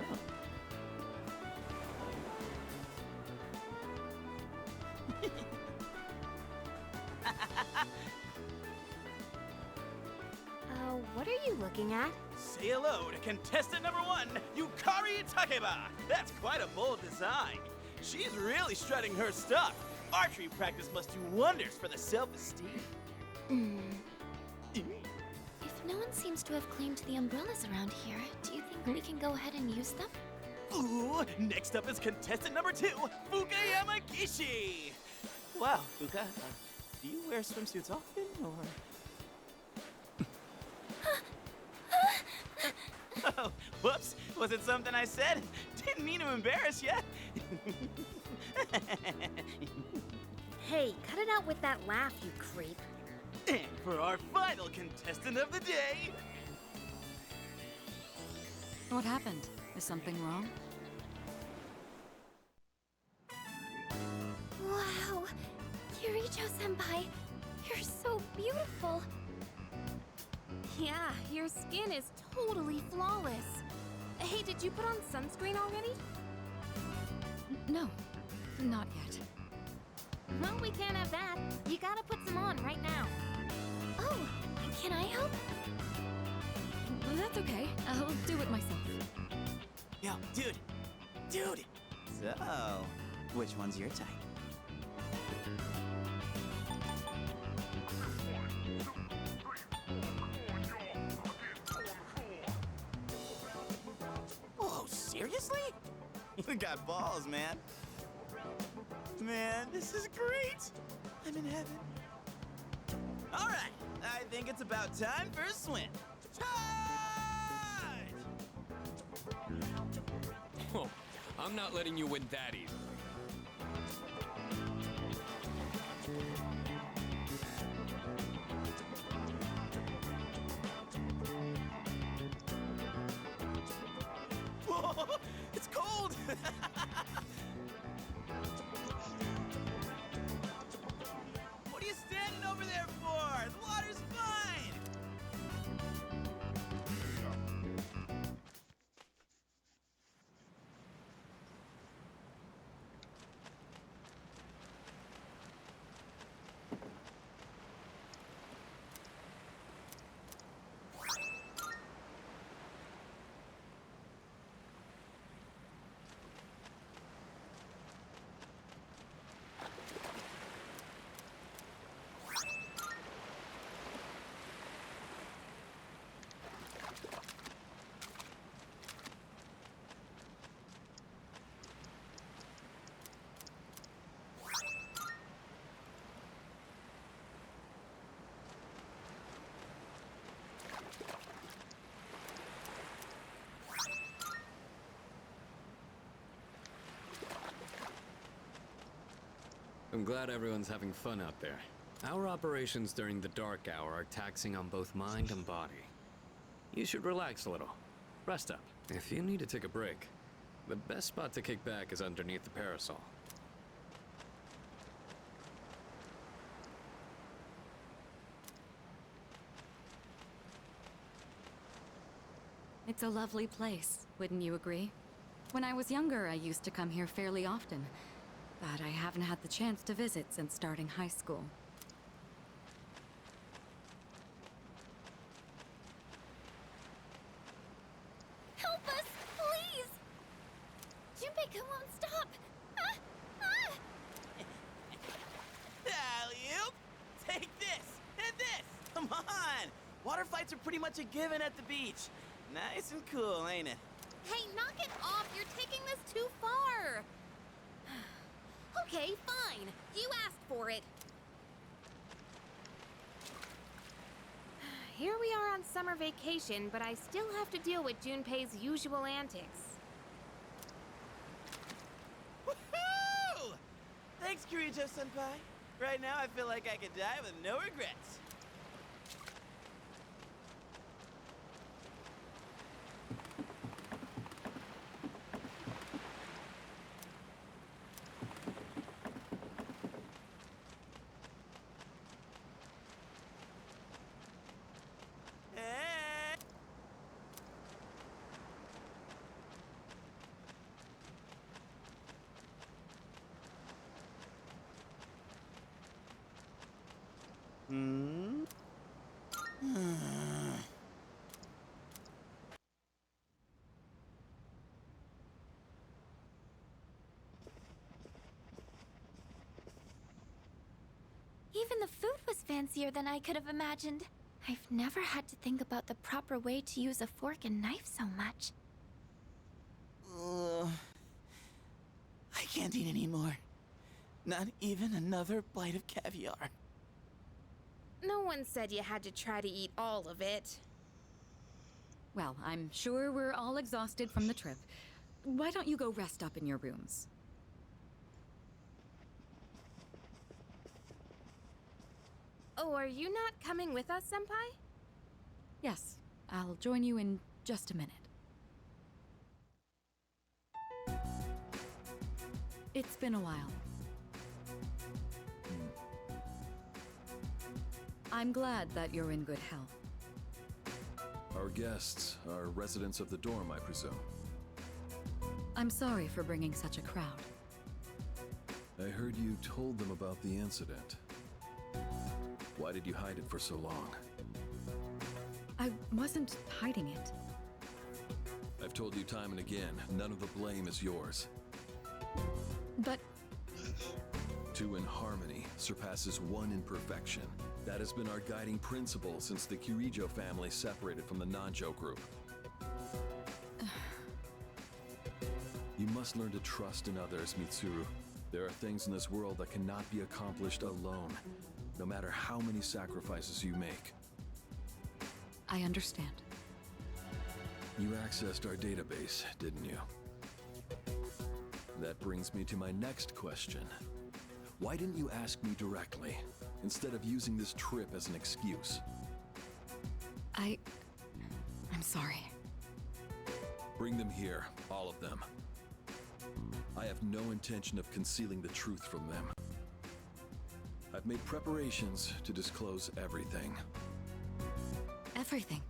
What are you looking at? Say hello to contestant number 1, Yukari Takeba! That's quite a bold design. She's really strutting her stuff. Archery practice must do wonders for the self-esteem. If no one seems to have claimed the umbrellas around here, do you think we can go ahead and use them? Ooh, next up is contestant number 2, Fuka Yamagishi! Wow, Fuka, do you wear swimsuits often, or...? Oh, whoops, was it something I said? Didn't mean to embarrass you. Hey, cut it out with that laugh, you creep. And for our final contestant of the day... What happened? Is something wrong? Wow! Kirijo-senpai, you're so beautiful! Yeah, your skin is totally flawless. Hey, did you put on sunscreen already? No, not yet. Well, we can't have that. You gotta put some on right now. Oh, can I help? That's okay. I'll do it myself. Yo, dude! Dude! So, which one's your type? Whoa, seriously? You got balls, man. Man, this is great! I'm in heaven. Alright, I think it's about time for a swim. Oh, I'm not letting you win that easily. It's cold! What are you standing over there for? The water's fine! I'm glad everyone's having fun out there. Our operations during the dark hour are taxing on both mind and body. You should relax a little. Rest up. If you need to take a break, the best spot to kick back is underneath the parasol. It's a lovely place, wouldn't you agree? When I was younger, I used to come here fairly often, but I haven't had the chance to visit since starting high school. Help us, please! Junpei won't stop! Ah! Ah! Alley-oop! Take this and this! Come on! Water fights are pretty much a given at the beach. Nice and cool, ain't it? Hey, knock it off! You're taking this too far! Okay, fine. You asked for it. Here we are on summer vacation, but I still have to deal with Junpei's usual antics. Woohoo! Thanks, Kirijo-senpai. Right now, I feel like I could die with no regrets. Even the food was fancier than I could have imagined. I've never had to think about the proper way to use a fork and knife so much. I can't eat anymore. Not even another bite of caviar. No one said you had to try to eat all of it. Well, I'm sure we're all exhausted from the trip. Why don't you go rest up in your rooms? Oh, are you not coming with us, Senpai? Yes, I'll join you in just a minute. It's been a while. I'm glad that you're in good health. Our guests are residents of the dorm, I presume. I'm sorry for bringing such a crowd. I heard you told them about the incident. Why did you hide it for so long? I wasn't hiding it. I've told you time and again, none of the blame is yours. But... Two in harmony surpasses one in perfection. That has been our guiding principle since the Kirijo family separated from the Nanjo group. You must learn to trust in others, Mitsuru. There are things in this world that cannot be accomplished alone, no matter how many sacrifices you make. I understand. You accessed our database, didn't you? That brings me to my next question. Why didn't you ask me directly, instead of using this trip as an excuse? I'm sorry. Bring them here, all of them. I have no intention of concealing the truth from them. I've made preparations to disclose everything. Everything?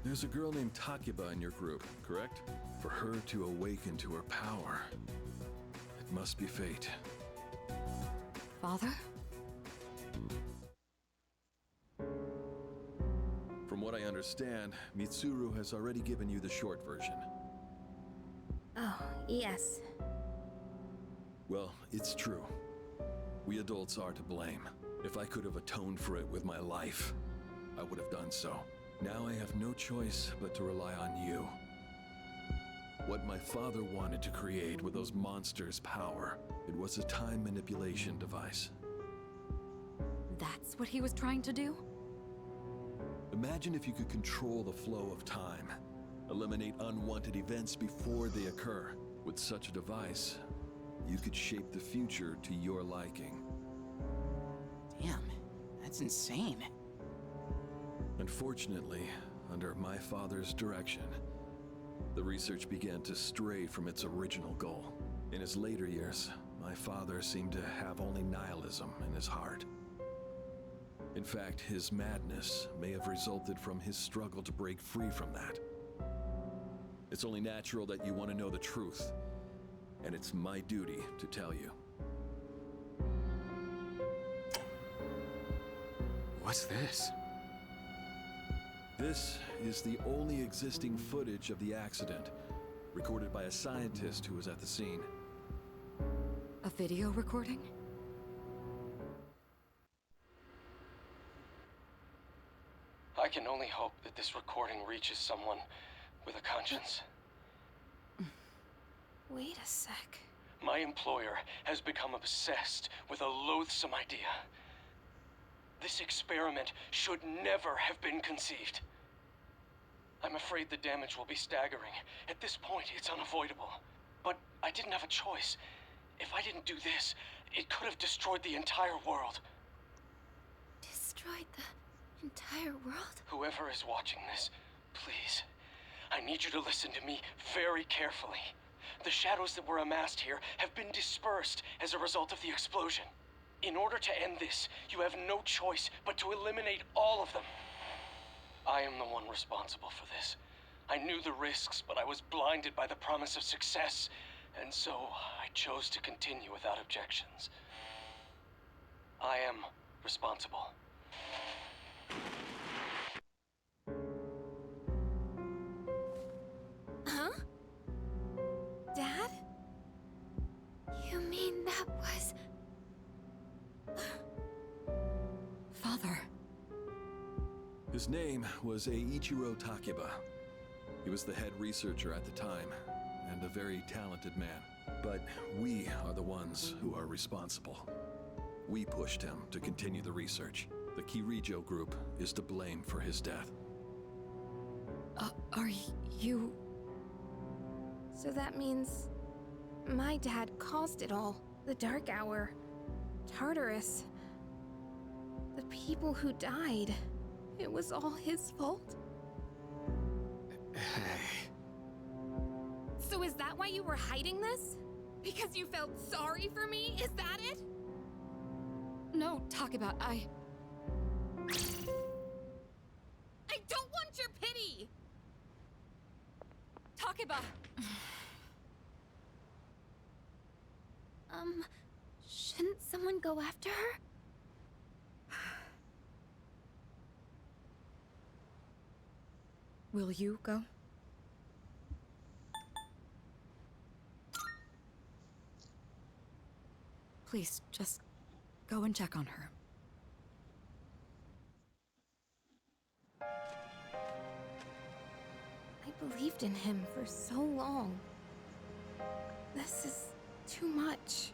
There's a girl named Takeba in your group, correct? For her to awaken to her power, it must be fate. Father? From what I understand, Mitsuru has already given you the short version. Oh, yes. Well, it's true. We adults are to blame. If I could have atoned for it with my life, I would have done so. Now I have no choice but to rely on you. What my father wanted to create with those monsters' power, it was a time manipulation device. That's what he was trying to do? Imagine if you could control the flow of time, eliminate unwanted events before they occur. With such a device, you could shape the future to your liking. Damn, that's insane. Unfortunately, under my father's direction, the research began to stray from its original goal. In his later years, my father seemed to have only nihilism in his heart. In fact, his madness may have resulted from his struggle to break free from that. It's only natural that you want to know the truth, and it's my duty to tell you. What's this? This is the only existing footage of the accident, recorded by a scientist who was at the scene. A video recording? I can only hope that this recording reaches someone with a conscience. Wait a sec. My employer has become obsessed with a loathsome idea. This experiment should never have been conceived. I'm afraid the damage will be staggering. At this point, it's unavoidable. But I didn't have a choice. If I didn't do this, it could have destroyed the entire world. Destroyed the entire world? Whoever is watching this, please, I need you to listen to me very carefully. The shadows that were amassed here have been dispersed as a result of the explosion. In order to end this, you have no choice but to eliminate all of them. I am the one responsible for this. I knew the risks, but I was blinded by the promise of success, and so I chose to continue without objections. I am responsible. Huh? Dad? You mean that was... Father. His name was Eiichiro Takeba. He was the head researcher at the time, and a very talented man. But we are the ones who are responsible. We pushed him to continue the research. The Kirijo group is to blame for his death. Are you... So that means my dad caused it all. The Dark Hour, Tartarus, the people who died. It was all his fault? So is that why you were hiding this? Because you felt sorry for me? Is that it? No, talk about I don't want your pity! Takeba! Shouldn't someone go after her? Will you go? Please, just go and check on her. I believed in him for so long. This is too much.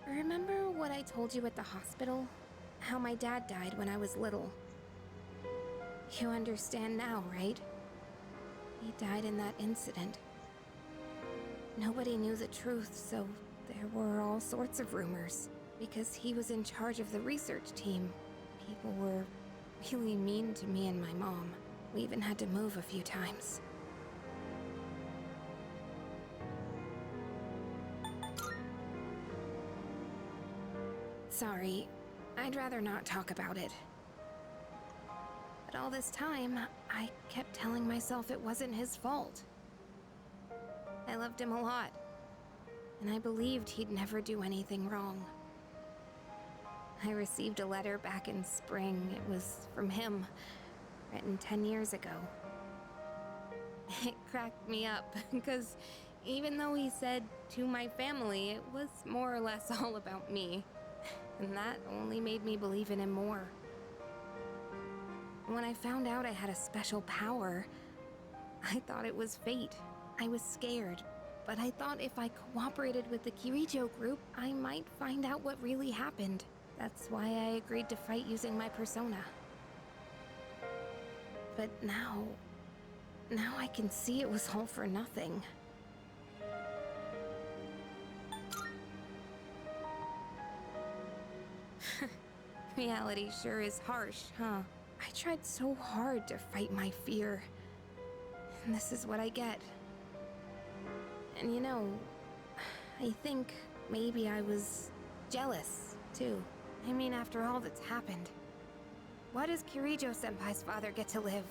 Remember what I told you at the hospital? How my dad died when I was little. You understand now, right? He died in that incident. Nobody knew the truth, so there were all sorts of rumors. Because he was in charge of the research team, People were really mean to me and my mom. We even had to move a few times. Sorry, I'd rather not talk about it. But all this time, I kept telling myself it wasn't his fault. I loved him a lot, and I believed he'd never do anything wrong. I received a letter back in spring. It was from him, written 10 years ago. It cracked me up, because even though he said to my family, it was more or less all about me. And that only made me believe in him more. When I found out I had a special power, I thought it was fate. I was scared, but I thought if I cooperated with the Kirijo group, I might find out what really happened. That's why I agreed to fight using my persona. But now I can see it was all for nothing. Reality sure is harsh, huh? I tried so hard to fight my fear. And this is what I get. And you know, I think maybe I was jealous, too. I mean, after all that's happened, why does Kirijo-senpai's father get to live?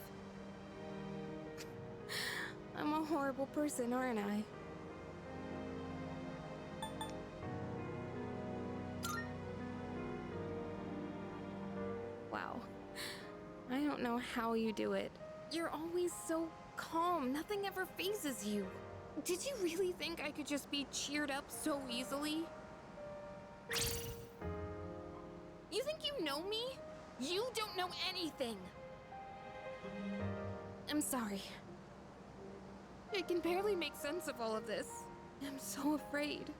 I'm a horrible person, aren't I? Wow. I don't know how you do it. You're always so calm. Nothing ever phases you. Did you really think I could just be cheered up so easily? You think you know me? You don't know anything. I'm sorry. I can barely make sense of all of this. I'm so afraid.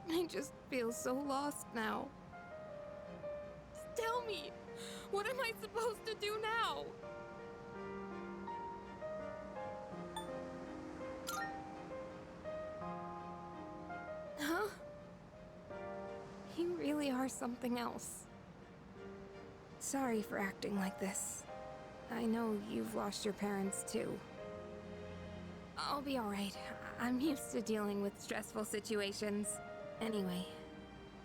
I just feel so lost now. Just tell me, what am I supposed to do now? Huh? You really are something else. Sorry for acting like this. I know you've lost your parents too. I'll be alright. I'm used to dealing with stressful situations. Anyway,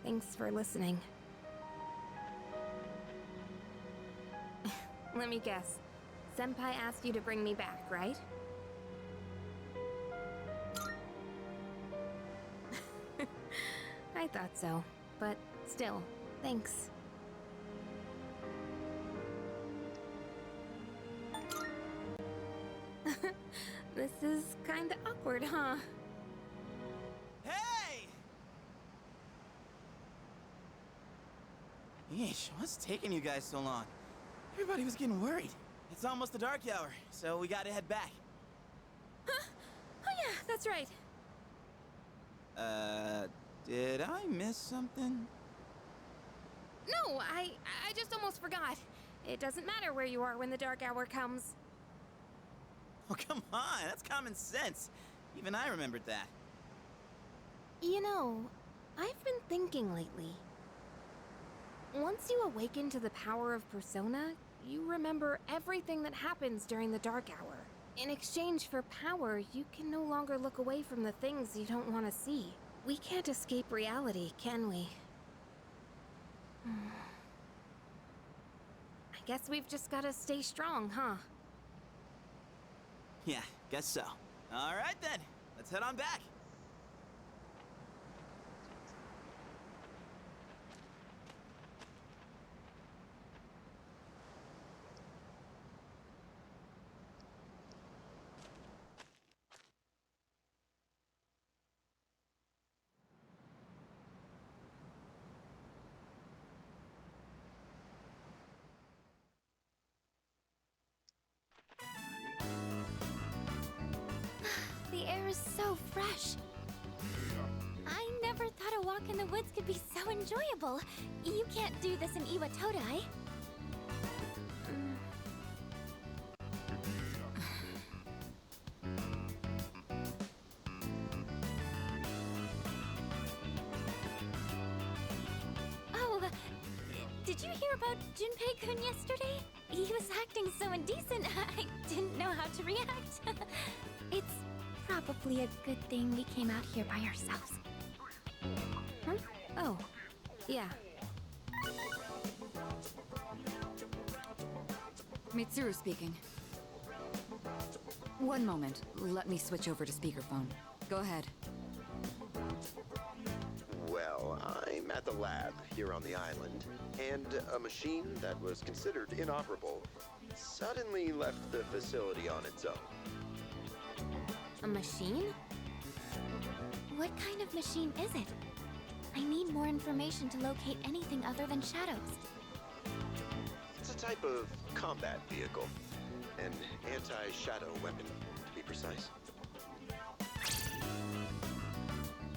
thanks for listening. Let me guess. Senpai asked you to bring me back, right? I thought so, but still, thanks. This is kinda awkward, huh? Hey! Yeesh, what's taking you guys so long? Everybody was getting worried. It's almost the dark hour, so we gotta head back. Huh? Oh yeah, that's right. Did I miss something? No, I just almost forgot. It doesn't matter where you are when the dark hour comes. Oh, come on, that's common sense. Even I remembered that. You know, I've been thinking lately. Once you awaken to the power of Persona, you remember everything that happens during the dark hour. In exchange for power, you can no longer look away from the things you don't want to see. We can't escape reality, can we? I guess we've just gotta stay strong, huh? Yeah, guess so. All right then, let's head on back. The air is so fresh. I never thought a walk in the woods could be so enjoyable. You can't do this in Iwatodai. Oh, did you hear about Junpei-kun yesterday? He was acting so indecent, I didn't know how to react. It's probably a good thing we came out here by ourselves. Huh? Oh, yeah. Mitsuru speaking. One moment. Let me switch over to speakerphone. Go ahead. Well, I'm at the lab here on the island, and a machine that was considered inoperable suddenly left the facility on its own. A machine? What kind of machine is it? I need more information to locate anything other than shadows. It's a type of combat vehicle. An anti-shadow weapon, to be precise.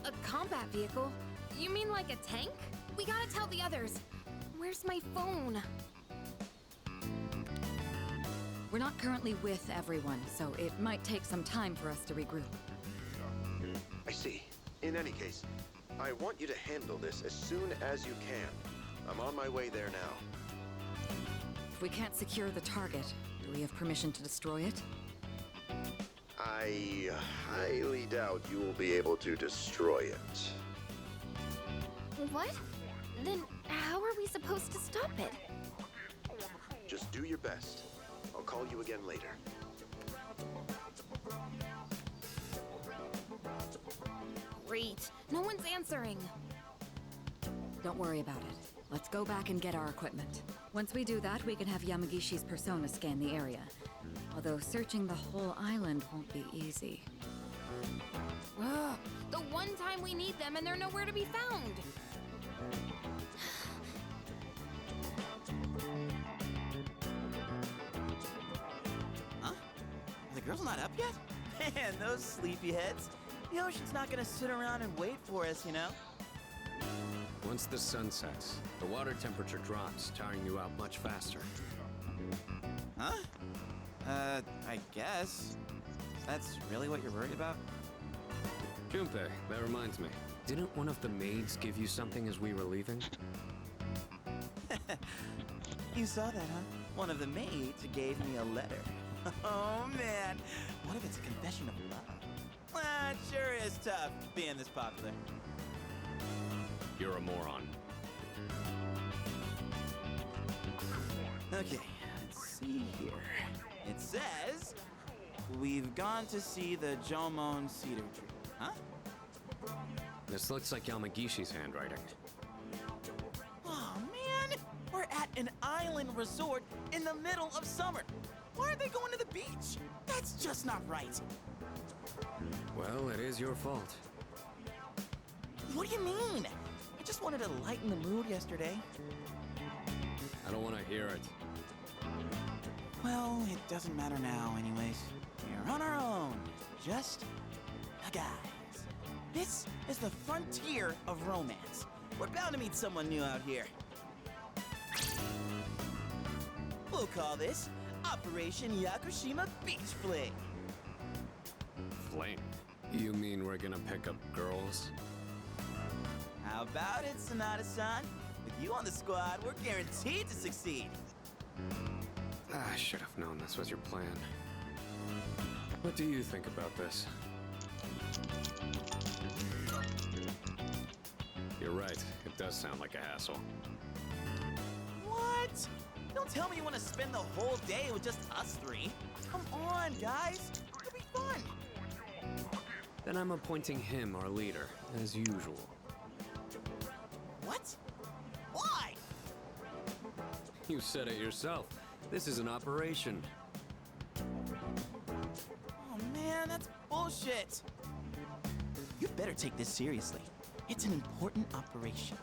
A combat vehicle? You mean like a tank? We gotta tell the others. Where's my phone? We're not currently with everyone, so it might take some time for us to regroup. I see. In any case, I want you to handle this as soon as you can. I'm on my way there now. If we can't secure the target, do we have permission to destroy it? I highly doubt you will be able to destroy it. What? Then how are we supposed to stop it? Just do your best. I'll call you again later. Great. No one's answering. Don't worry about it. Let's go back and get our equipment. Once we do that, we can have Yamagishi's persona scan the area. Although searching the whole island won't be easy. Ugh, the one time we need them and they're nowhere to be found. Huh? Are the girls not up yet? Man, those sleepyheads. The ocean's not gonna sit around and wait for us, you know? Once the sun sets, the water temperature drops, tiring you out much faster. Huh? I guess. That's really what you're worried about? Junpei, that reminds me. Didn't one of the maids give you something as we were leaving? You saw that, huh? One of the maids gave me a letter. Oh, man. What if it's a confession of love? Well, it sure is tough being this popular. You're a moron. Okay, let's see here. It says, we've gone to see the Jomon cedar tree. Huh? This looks like Yamagishi's handwriting. Oh, man! We're at an island resort in the middle of summer. Why are they going to the beach? That's just not right. Well, it is your fault. What do you mean? I just wanted to lighten the mood yesterday. I don't want to hear it. Well, it doesn't matter now anyways. We're on our own. Just a guys. This is the frontier of romance. We're bound to meet someone new out here. We'll call this Operation Yakushima Beach Fling. Fling? You mean we're gonna pick up girls? How about it, Sonata-san? With you on the squad, we're guaranteed to succeed. I should have known this was your plan. What do you think about this? You're right, it does sound like a hassle. What? Don't tell me you want to spend the whole day with just us three. Come on, guys. It'll be fun. Then I'm appointing him our leader, as usual. What? Why? You said it yourself. This is an operation. Oh man, that's bullshit. You better take this seriously. It's an important operation.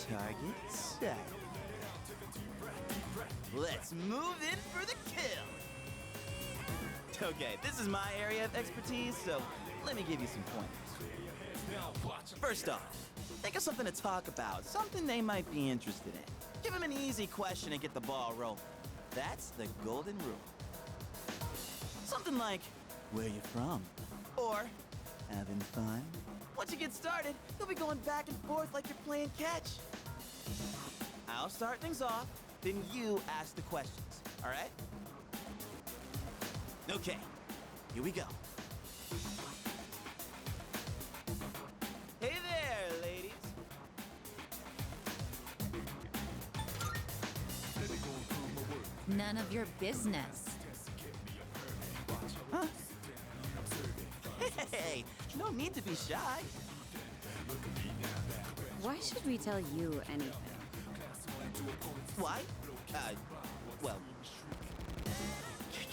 Target set. Let's move in for the kill! Okay, this is my area of expertise, so let me give you some pointers. First off, think of something to talk about, something they might be interested in. Give them an easy question and get the ball rolling. That's the golden rule. Something like, where you from? Or, having fun? Once you get started, you'll be going back and forth like you're playing catch. I'll start things off, then you ask the questions, all right? Okay, here we go. Hey there, ladies. None of your business. Huh? Hey, no need to be shy. Why should we tell you anything? Why? Well...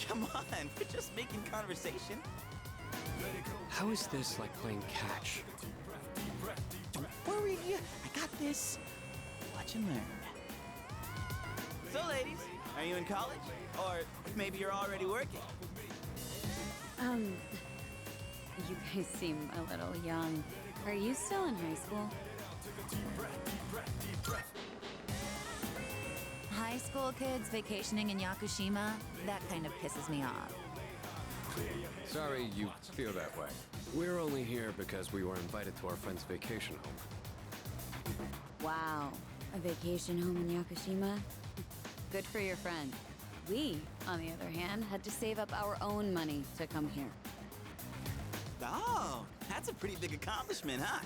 Come on, we're just making conversation. How is this like playing catch? Don't worry, I got this. Watch and learn. So, ladies, are you in college? Or maybe you're already working? You guys seem a little young. Are you still in high school? High school kids vacationing in Yakushima, that kind of pisses me off. Sorry you feel that way. We're only here because we were invited to our friend's vacation home. Wow, a vacation home in Yakushima? Good for your friend. We, on the other hand, had to save up our own money to come here. Oh, that's a pretty big accomplishment, huh?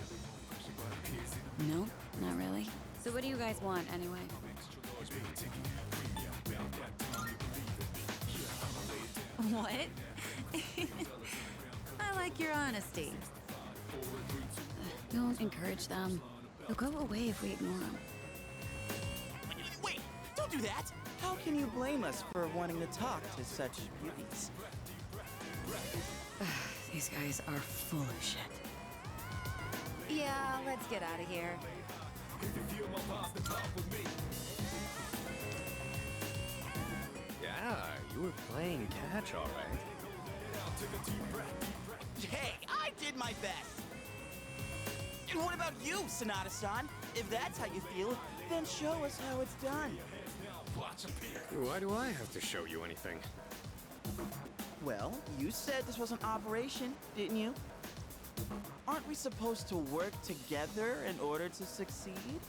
No, not really. So what do you guys want, anyway? What? I like your honesty. Don't encourage them. They'll go away if we ignore them. Wait, don't do that! How can you blame us for wanting to talk to such beauties? These guys are full of shit. Yeah, let's get out of here. Yeah, you were playing catch, all right. Hey, I did my best! And what about you, Sonata-san? If that's how you feel, then show us how it's done. Why do I have to show you anything? Well, you said this was an operation, didn't you? Aren't we supposed to work together in order to succeed?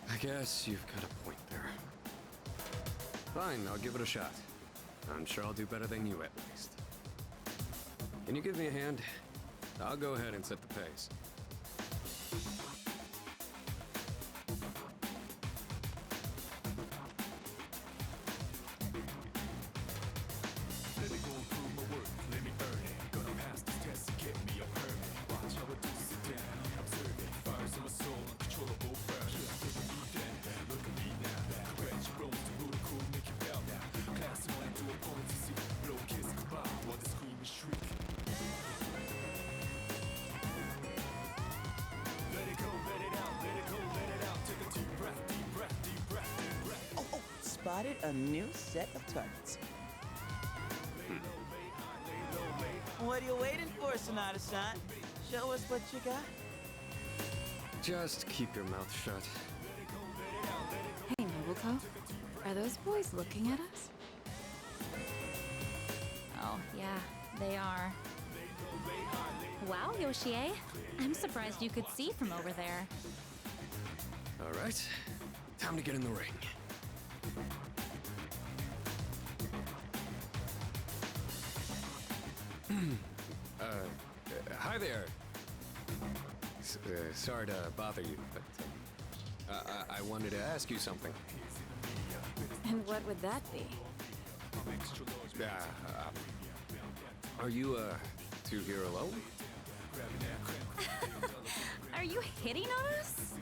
I guess you've got a point there. Fine, I'll give it a shot. I'm sure I'll do better than you, at least. Can you give me a hand? I'll go ahead and set the pace. Spotted a new set of targets. What are you waiting for, Sonata-san? Show us what you got. Just keep your mouth shut. Hey, Nobuko. Are those boys looking at us? Oh, yeah, they are. Wow, Yoshie. I'm surprised you could see from over there. All right, time to get in the ring. Hi there. Sorry to bother you, but I wanted to ask you something. And what would that be? Are you, two here alone? Are you hitting on us?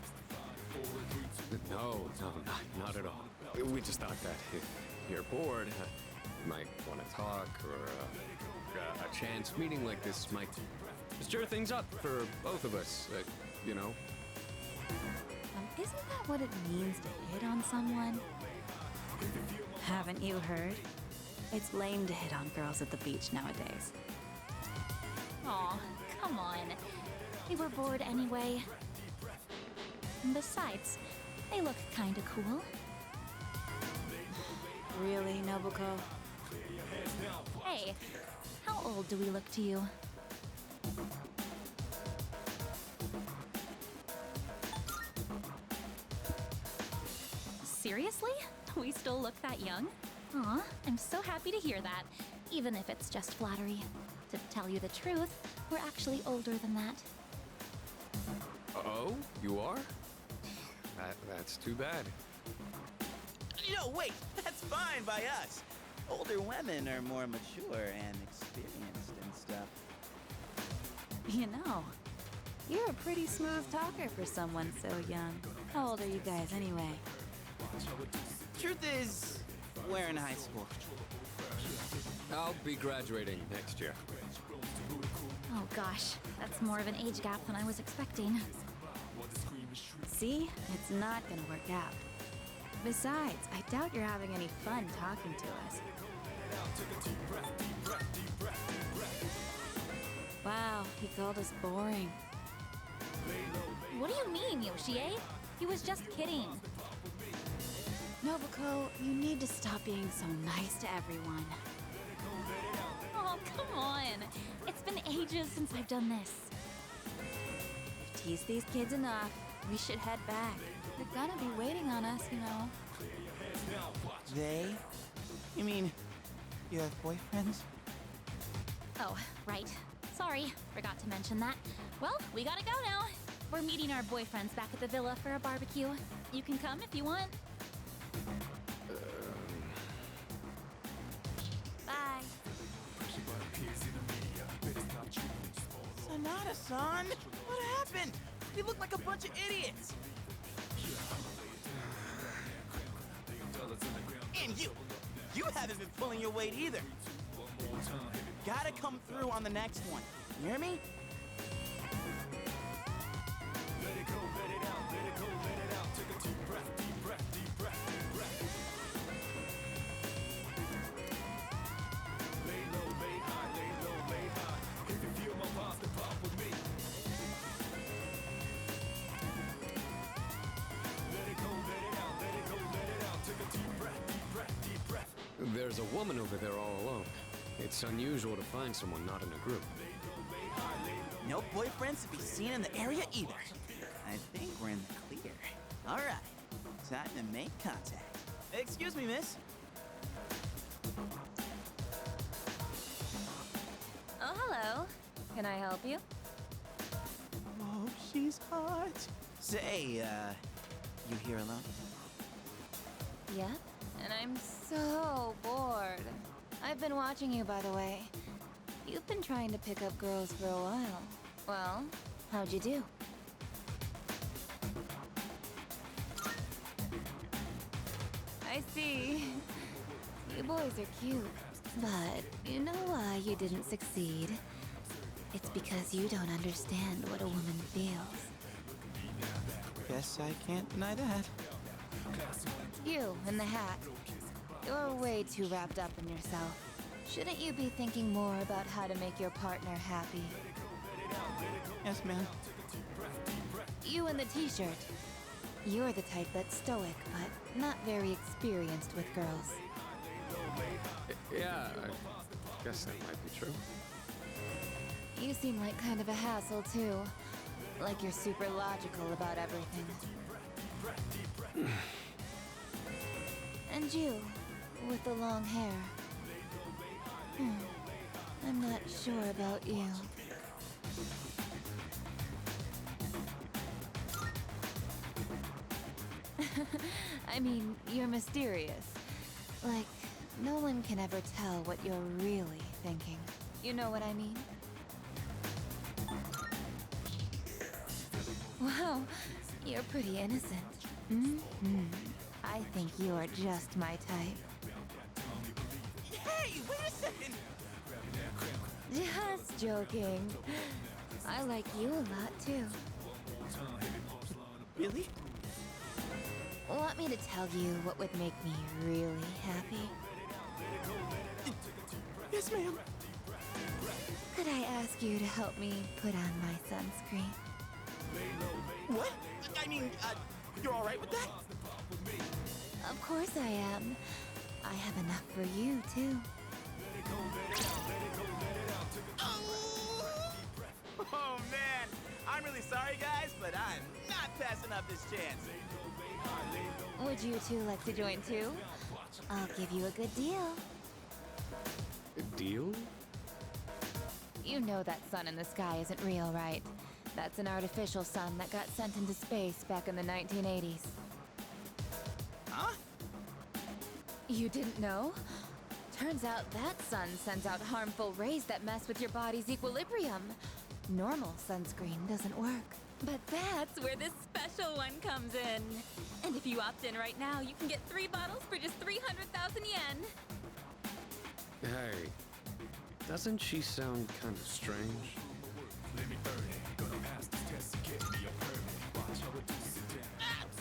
No, not at all. We just thought that if you're bored, you might want to talk, or a chance meeting like this might stir things up for both of us. you know? Isn't that what it means to hit on someone? Haven't you heard? It's lame to hit on girls at the beach nowadays. Aw, come on. They were bored anyway. And besides, they look kinda cool. Really, Nobuko? Hey, how old do we look to you? Seriously? We still look that young? Aw, I'm so happy to hear that, even if it's just flattery. To tell you the truth, we're actually older than that. Oh, you are? That's too bad. No, wait, that's fine by us. Older women are more mature and experienced and stuff. You know, you're a pretty smooth talker for someone so young. How old are you guys anyway? Truth is, we're in high school. I'll be graduating next year. Oh gosh, that's more of an age gap than I was expecting. See? It's not gonna work out. Besides, I doubt you're having any fun talking to us. Wow, he called us boring. What do you mean, Yoshie? He was just kidding. Nobuko, you need to stop being so nice to everyone. Oh, come on. It's been ages since I've done this. We've teased these kids enough. We should head back. They're gonna be waiting on us, you know. They? You mean, you have boyfriends? Oh, right. Sorry, forgot to mention that. Well, we gotta go now. We're meeting our boyfriends back at the villa for a barbecue. You can come if you want. Bye. Sonata-san, what happened? We look like a bunch of idiots. And you haven't been pulling your weight either. Gotta come through on the next one. You hear me? Let it go, let it out, let it go, let it out. Take a deep breath, deep breath, deep breath, deep breath. Lay low, lay high, lay low, lay high. If you feel my vibes, then pop with me. Let it go, let it out, let it go, let it out. Take a deep breath, deep breath, deep breath. There's a woman over there all alone. It's unusual to find someone not in a group. No boyfriends to be seen in the area either. I think we're in the clear. All right, time to make contact. Excuse me, miss. Oh, hello. Can I help you? Oh, she's hot. Say, you here alone? Yep. And I'm so bored. I've been watching you, by the way. You've been trying to pick up girls for a while. Well, how'd you do? I see. You boys are cute. But you know why you didn't succeed? It's because you don't understand what a woman feels. Guess I can't deny that. You, in the hat. You're way too wrapped up in yourself. Shouldn't you be thinking more about how to make your partner happy? Yes, ma'am. You in the t-shirt. You're the type that's stoic, but not very experienced with girls. Yeah, I guess that might be true. You seem like kind of a hassle, too. Like you're super logical about everything. And you, with the long hair. I'm not sure about you. I mean, you're mysterious. Like, no one can ever tell what you're really thinking. You know what I mean? Wow, you're pretty innocent. I think you are just my type. Hey, wait a second! Just joking. I like you a lot, too. Really? Want me to tell you what would make me really happy? Yes, ma'am. Could I ask you to help me put on my sunscreen? What? I mean, you're all right with that? Of course I am. I have enough for you, too. Oh, man. I'm really sorry, guys, but I'm not passing up this chance. Would you two like to join, too? I'll give you a good deal. A deal? You know that sun in the sky isn't real, right? That's an artificial sun that got sent into space back in the 1980s. Huh? You didn't know? Turns out that sun sends out harmful rays that mess with your body's equilibrium. Normal sunscreen doesn't work. But that's where this special one comes in. And if you opt in right now, you can get 3 bottles for just 300,000 yen. Hey, doesn't she sound kind of strange?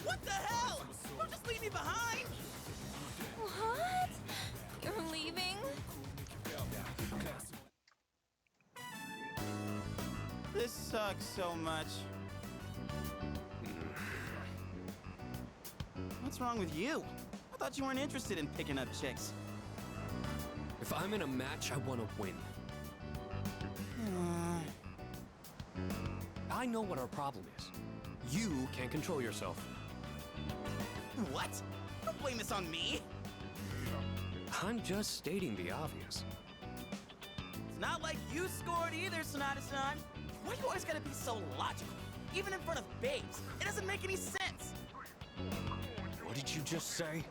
What the hell? Don't just leave me behind! What? You're leaving? This sucks so much. What's wrong with you? I thought you weren't interested in picking up chicks. If I'm in a match, I want to win. I know what our problem is. You can't control yourself. What? Don't blame this on me. I'm just stating the obvious. It's not like you scored either, Sonata-san. Why do you always gotta be so logical? Even in front of babes. It doesn't make any sense. What did you just say?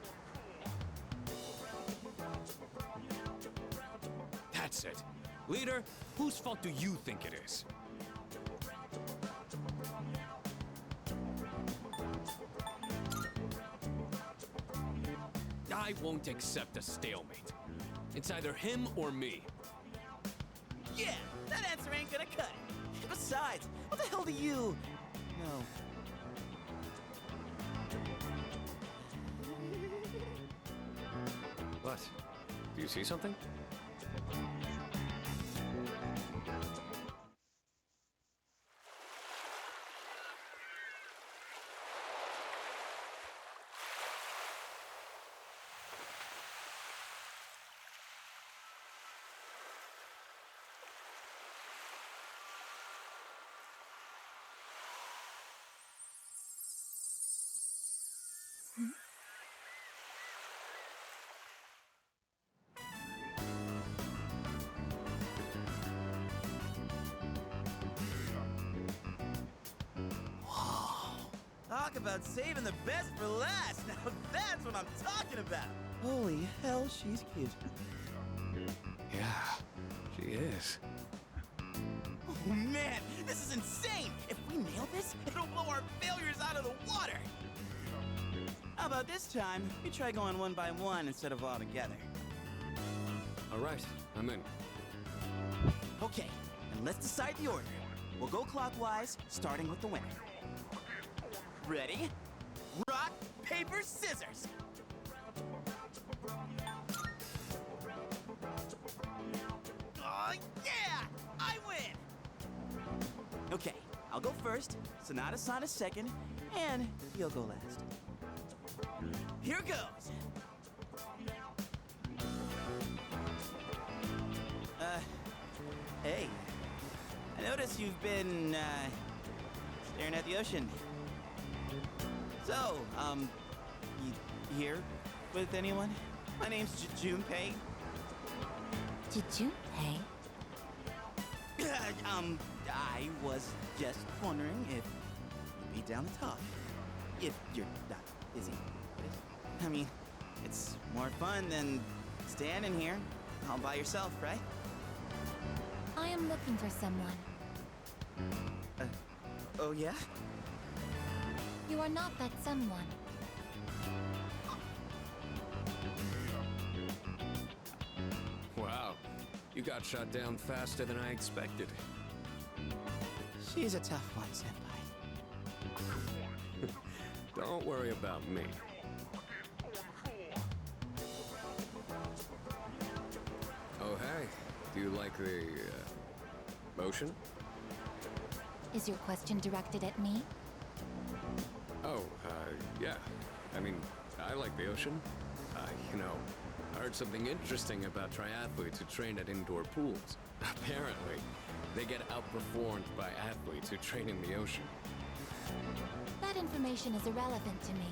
That's it. Leader, whose fault do you think it is? I won't accept a stalemate. It's either him or me. Yeah, that answer ain't gonna cut it. Besides, what the hell do you know? What? Do you see something? Talk about saving the best for last. Now that's what I'm talking about. Holy hell, she's cute. Yeah, she is. Oh man, this is insane. If we nail this, it'll blow our failures out of the water. How about this time, we try going one by one instead of all together? All right, I'm in. Okay, and let's decide the order. We'll go clockwise, starting with the winner. Ready? Rock, paper, scissors! Oh, yeah! I win! Okay, I'll go first, Sonata-san is second, and you'll go last. Here goes! Hey. I notice you've been, staring at the ocean. So, you here with anyone? My name's Junpei. Junpei? I was just wondering if you'd be down to talk. If you're not busy. I mean, it's more fun than standing here all by yourself, right? I am looking for someone. Oh yeah? You are not that someone. Wow, you got shot down faster than I expected. She's a tough one, Senpai. Don't worry about me. Oh, hey. Do you like the, ocean? Is your question directed at me? Oh, yeah. I mean, I like the ocean. I heard something interesting about triathletes who train at indoor pools. Apparently, they get outperformed by athletes who train in the ocean. That information is irrelevant to me.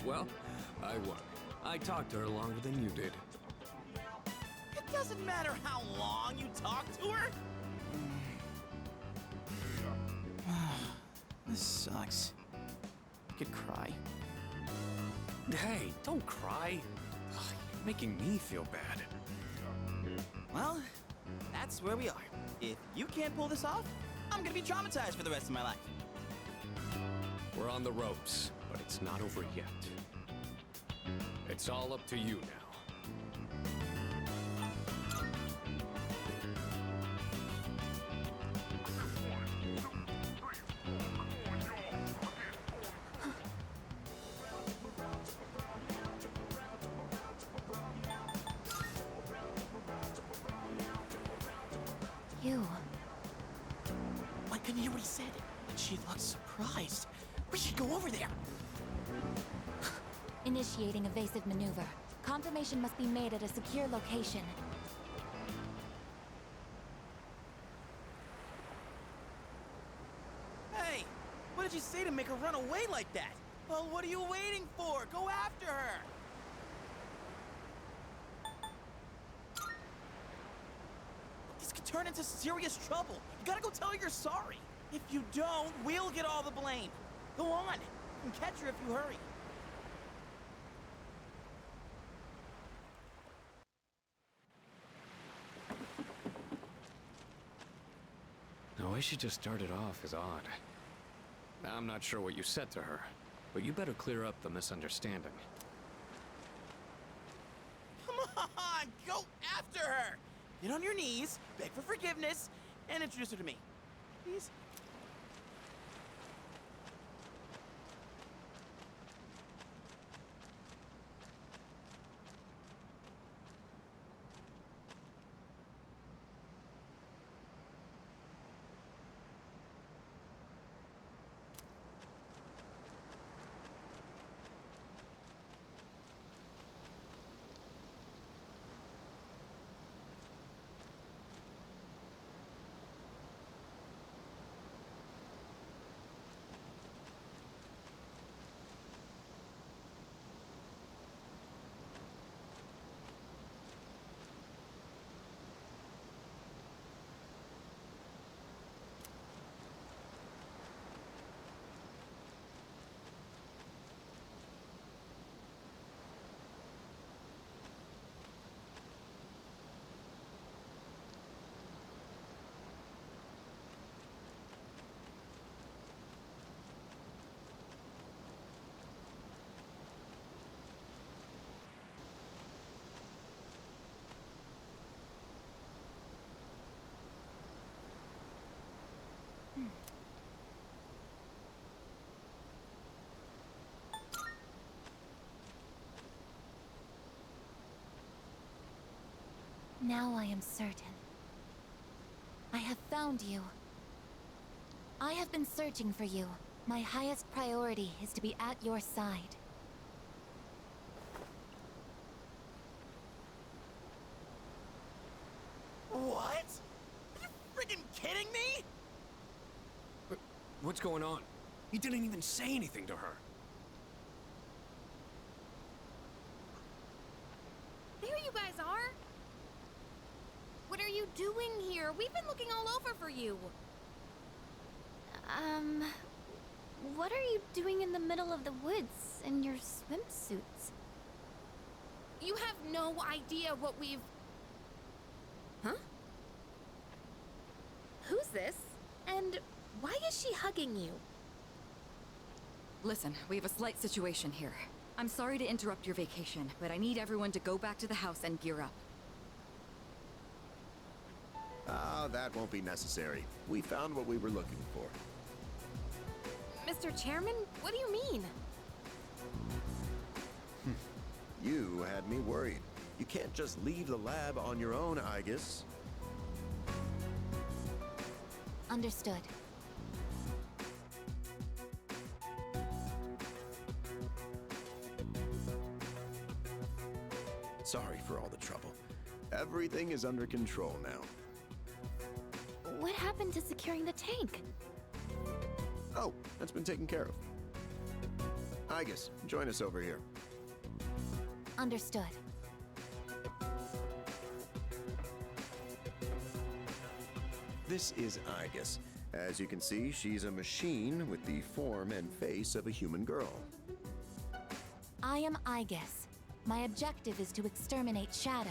Well, I won. I talked to her longer than you did. It doesn't matter how long you talk to her. This sucks. I could cry. Hey, don't cry. Ugh, you're making me feel bad. Well, that's where we are. If you can't pull this off, I'm gonna be traumatized for the rest of my life. We're on the ropes, but it's not over yet. It's all up to you now. You. Why couldn't you hear what he said? And she looked surprised. We should go over there. Initiating evasive maneuver. Confirmation must be made at a secure location. Hey, what did you say to make her run away like that? Well, what are you waiting for? Go after her! This could turn into serious trouble. You gotta go tell her you're sorry. If you don't, we'll get all the blame. Go on. You can catch her if you hurry. The way she just started off is odd. I'm not sure what you said to her, but you better clear up the misunderstanding. Come on, go after her! Get on your knees, beg for forgiveness, and introduce her to me. Please? Now I am certain. I have found you. I have been searching for you. My highest priority is to be at your side. What? Are you freaking kidding me? What's going on? He didn't even say anything to her. There you guys are! What are you doing here? We've been looking all over for you. What are you doing in the middle of the woods in your swimsuits? You have no idea what we've... Huh? Who's this? And why is she hugging you? Listen, we have a slight situation here. I'm sorry to interrupt your vacation, but I need everyone to go back to the house and gear up. Ah, that won't be necessary. We found what we were looking for. Mr. Chairman, what do you mean? You had me worried. You can't just leave the lab on your own, I guess. Understood. Sorry for all the trouble. Everything is under control now. What happened to securing the tank? Oh, that's been taken care of. Igus, join us over here. Understood. This is Igus. As you can see, she's a machine with the form and face of a human girl. I am Igus. My objective is to exterminate shadows.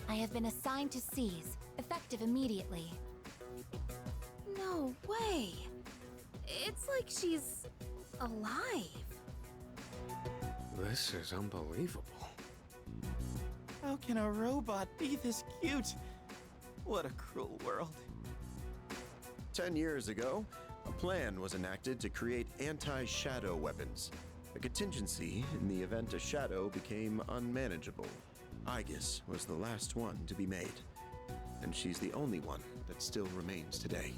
I have been assigned to seize, effective immediately. No way. It's like she's alive. This is unbelievable. How can a robot be this cute? What a cruel world. 10 years ago, a plan was enacted to create anti-shadow weapons. A contingency in the event a shadow became unmanageable. Igus was the last one to be made. And she's the only one that still remains today.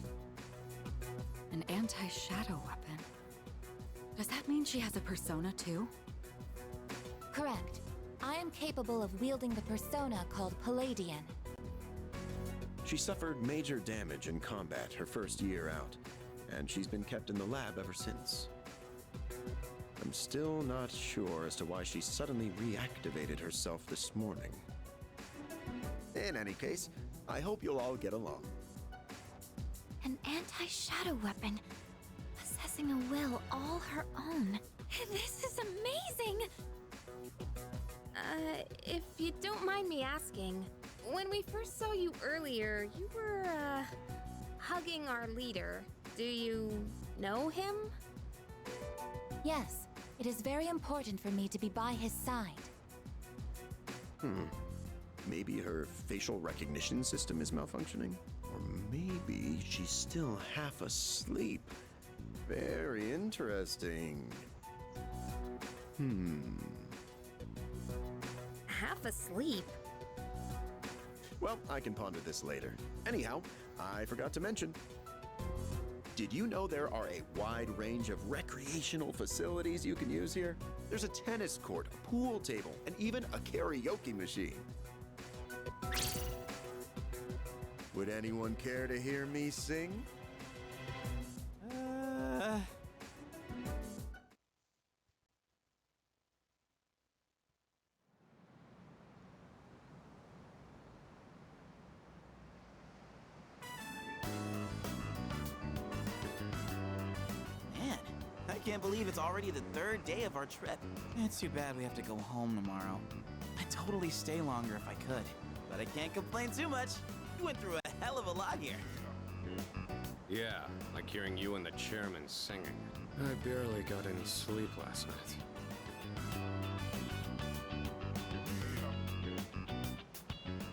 An anti-shadow weapon? Does that mean she has a persona too? Correct. I am capable of wielding the persona called Palladian. She suffered major damage in combat her first year out, and she's been kept in the lab ever since. I'm still not sure as to why she suddenly reactivated herself this morning. In any case, I hope you'll all get along. An anti-shadow weapon, possessing a will all her own. This is amazing! If you don't mind me asking, when we first saw you earlier, you were, hugging our leader. Do you know him? Yes, it is very important for me to be by his side. Maybe her facial recognition system is malfunctioning? Or maybe she's still half asleep. Very interesting. Half asleep? Well, I can ponder this later. Anyhow, I forgot to mention. Did you know there are a wide range of recreational facilities you can use here? There's a tennis court, a pool table, and even a karaoke machine. Would anyone care to hear me sing? Man, I can't believe it's already the third day of our trip. It's too bad we have to go home tomorrow. I'd totally stay longer if I could, but I can't complain too much. We went through a hell of a lot here. Yeah, like hearing you and the chairman singing. I barely got any sleep last night.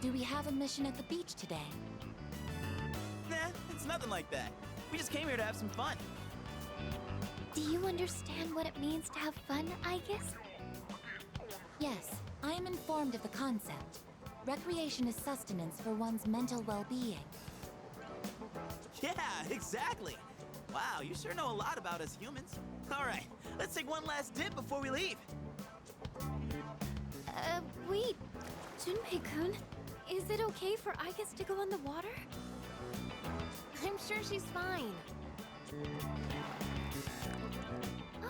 Do we have a mission at the beach today? Nah, it's nothing like that. We just came here to have some fun. Do you understand what it means to have fun, I guess? Yes, I am informed of the concept. Recreation is sustenance for one's mental well-being. Yeah, exactly. Wow, you sure know a lot about us humans. All right, let's take one last dip before we leave. Wait. Junpei-kun, is it okay for Igus to go on the water? I'm sure she's fine.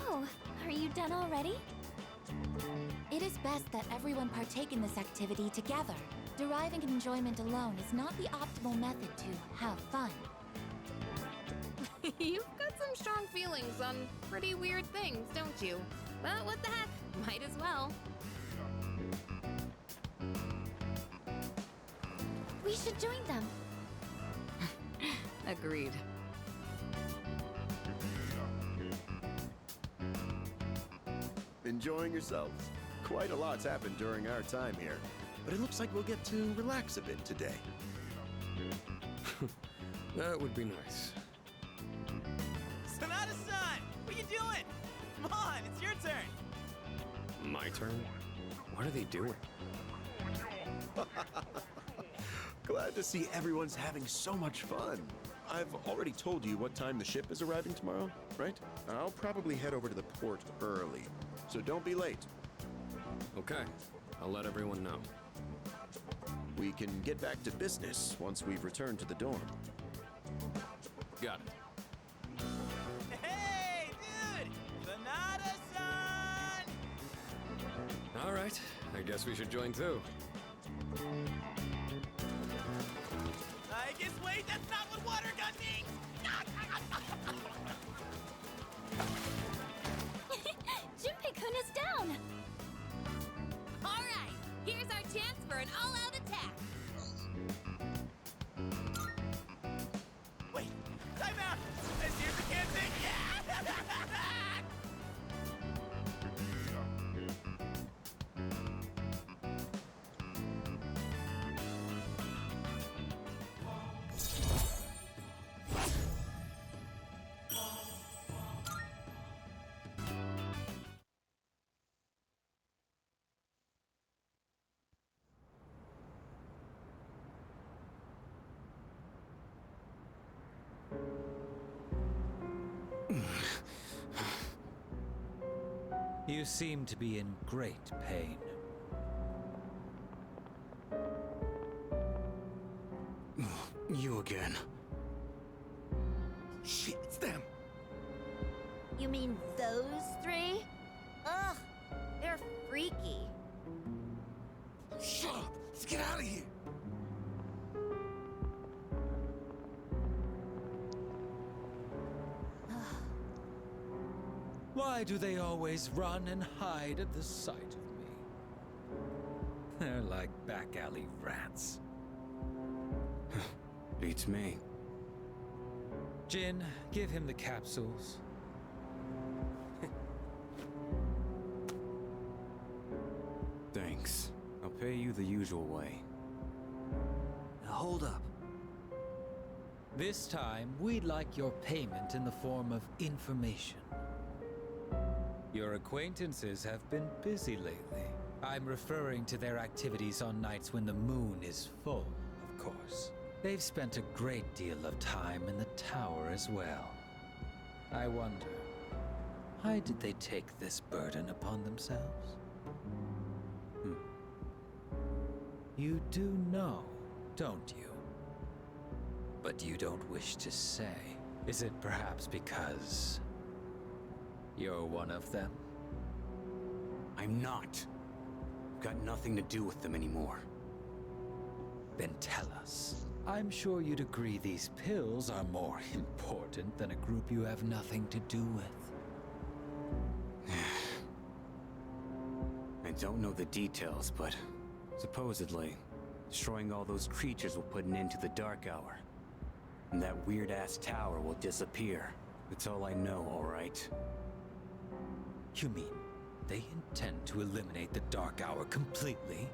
Oh, are you done already? It is best that everyone partake in this activity together. Deriving enjoyment alone is not the optimal method to have fun. You've got some strong feelings on pretty weird things, don't you? But what the heck, might as well. We should join them. Agreed. Enjoying yourselves? Quite a lot's happened during our time here, but it looks like we'll get to relax a bit today. That would be nice. Sonata-san! What are you doing? Come on, it's your turn! My turn? What are they doing? Glad to see everyone's having so much fun. I've already told you what time the ship is arriving tomorrow, right? I'll probably head over to the port early, so don't be late. Okay, I'll let everyone know. We can get back to business once we've returned to the dorm. Got it. Hey, dude! Sonata-san! All right, I guess we should join too. I guess, wait, that's not what water gun means! Junpei-kun is down! Alright, here's our chance for an all-out attack. Wait, time out! Let's hear the can thing! Yeah! You seem to be in great pain. You again. Shit, it's them! You mean those three? Ugh, they're freaky. Shut up! Let's get out of here! Why do they always run and hide at the sight of me? They're like back alley rats. Beats me. Jin, give him the capsules. Thanks. I'll pay you the usual way. Now hold up. This time, we'd like your payment in the form of information. Your acquaintances have been busy lately. I'm referring to their activities on nights when the moon is full, of course. They've spent a great deal of time in the tower as well. I wonder, why did they take this burden upon themselves? You do know, don't you? But you don't wish to say. Is it perhaps because you're one of them? I'm not. I've got nothing to do with them anymore. Then tell us. I'm sure you'd agree these pills are more important than a group you have nothing to do with. I don't know the details, but supposedly, destroying all those creatures will put an end to the Dark Hour. And that weird-ass tower will disappear. That's all I know, all right? You mean they intend to eliminate the Dark Hour completely?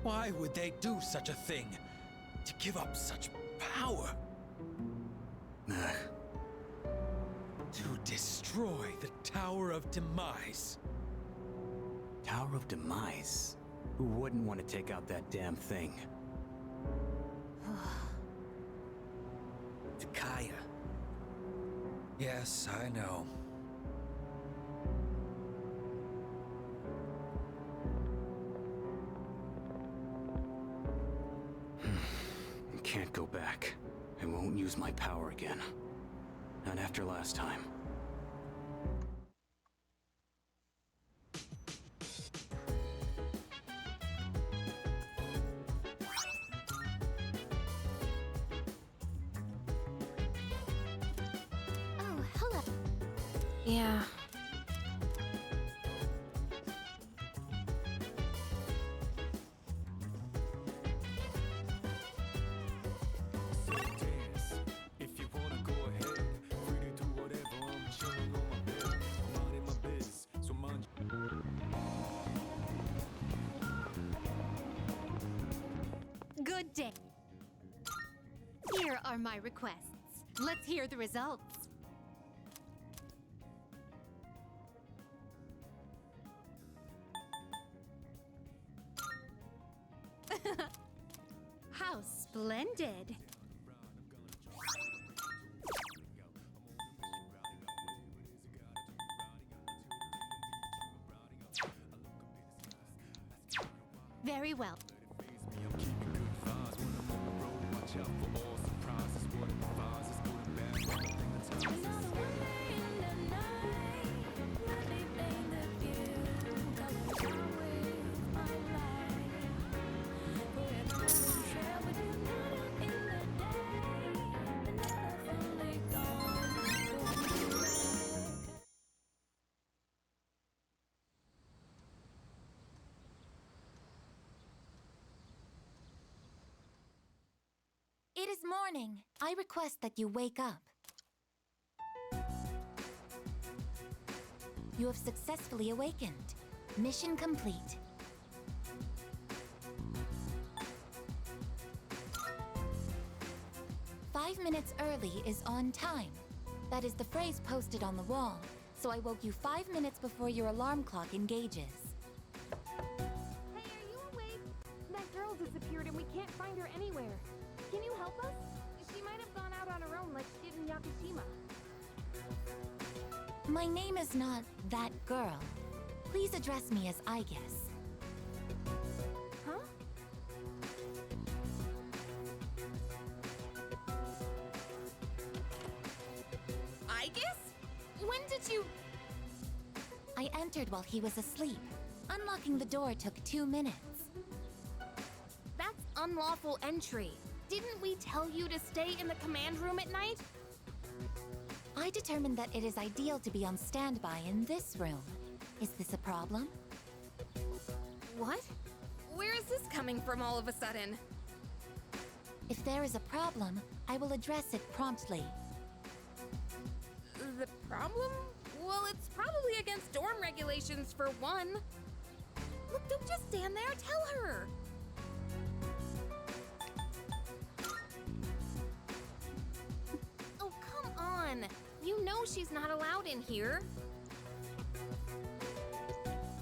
Why would they do such a thing? To give up such power? To destroy the Tower of Demise. Tower of Demise? Who wouldn't want to take out that damn thing? Takaya. Yes, I know. I can't go back. I won't use my power again. Not after last time. Oh, hello. Yeah. If you wanna go ahead, free to do whatever. I'm chilling on my bed, minding my biz. So mind. Good day. Here are my requests. Let's hear the results. How splendid! Very well. It is morning. I request that you wake up. You have successfully awakened. Mission complete. "5 minutes early is on time." That is the phrase posted on the wall, so I woke you 5 minutes before your alarm clock engages. Hey, are you awake? That girl disappeared and we can't find her anywhere. Can you help us? She might have gone out on her own like she did in Yakushima. My name is not that girl. Please address me as I guess. Huh? I guess? When did you... I entered while he was asleep. Unlocking the door took 2 minutes. That's unlawful entry. Didn't we tell you to stay in the command room at night? I determined that it is ideal to be on standby in this room. Is this a problem? What? Where is this coming from all of a sudden? If there is a problem, I will address it promptly. The problem? Well, it's probably against dorm regulations for one. Look, don't just stand there, tell her! Oh, come on! You know she's not allowed in here.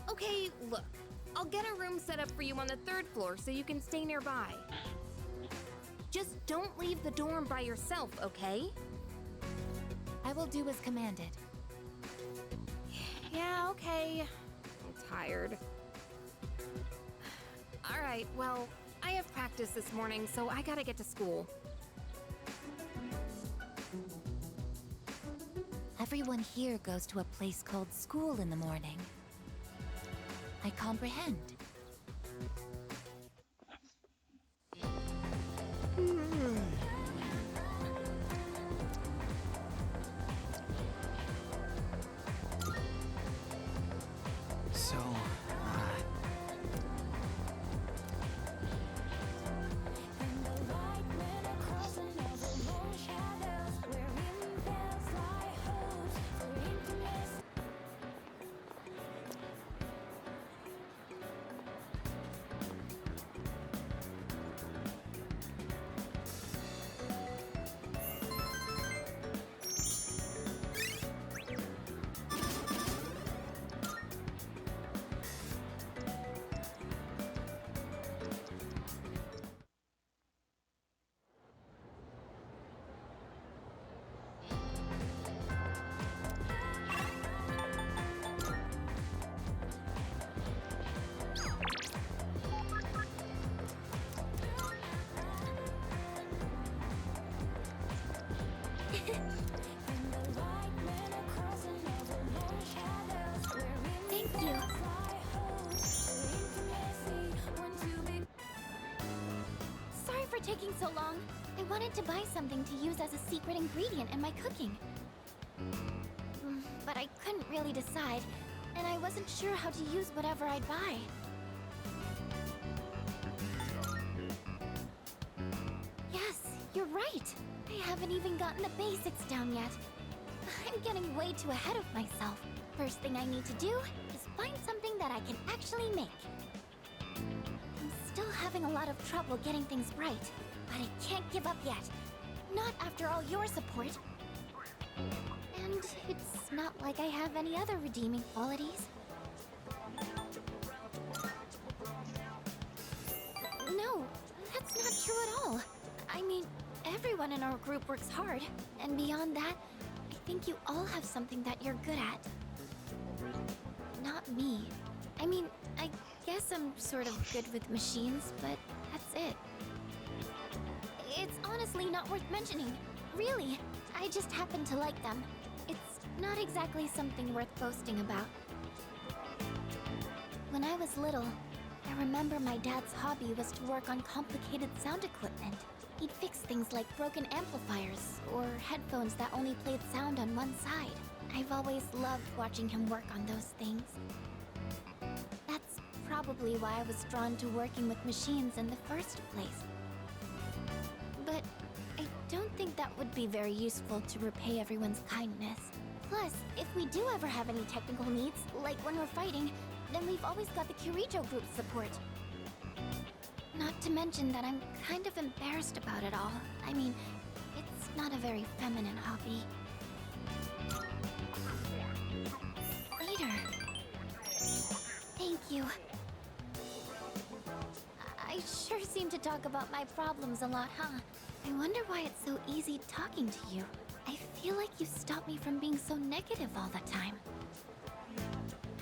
Okay, look. I'll get a room set up for you on the 3rd floor so you can stay nearby. Just don't leave the dorm by yourself, okay? I will do as commanded. Yeah, okay. I'm tired. Alright, well, I have practice this morning, so I gotta get to school. Everyone here goes to a place called school in the morning. I comprehend. So, Thank you. Sorry for taking so long. I wanted to buy something to use as a secret ingredient in my cooking. But I couldn't really decide, and I wasn't sure how to use whatever I'd buy. Yes, you're right. I haven't even gotten the basics down yet. I'm getting way too ahead of myself. First thing I need to do is find something that I can actually make. I'm still having a lot of trouble getting things right, but I can't give up yet. Not after all your support. And it's not like I have any other redeeming qualities. No, that's not true at all. I mean, everyone in our group works hard, and beyond that, I think you all have something that you're good at. Not me. I mean, I guess I'm sort of good with machines, but that's it. It's honestly not worth mentioning. Really, I just happen to like them. It's not exactly something worth boasting about. When I was little, I remember my dad's hobby was to work on complicated sound equipment. He'd fix things like broken amplifiers or headphones that only played sound on one side. I've always loved watching him work on those things. That's probably why I was drawn to working with machines in the first place. But I don't think that would be very useful to repay everyone's kindness. Plus, if we do ever have any technical needs, like when we're fighting, then we've always got the Kirijo group's support. Not to mention that I'm kind of embarrassed about it all. I mean, it's not a very feminine hobby. Later. Thank you. I sure seem to talk about my problems a lot, huh? I wonder why it's so easy talking to you. I feel like you stop me from being so negative all the time.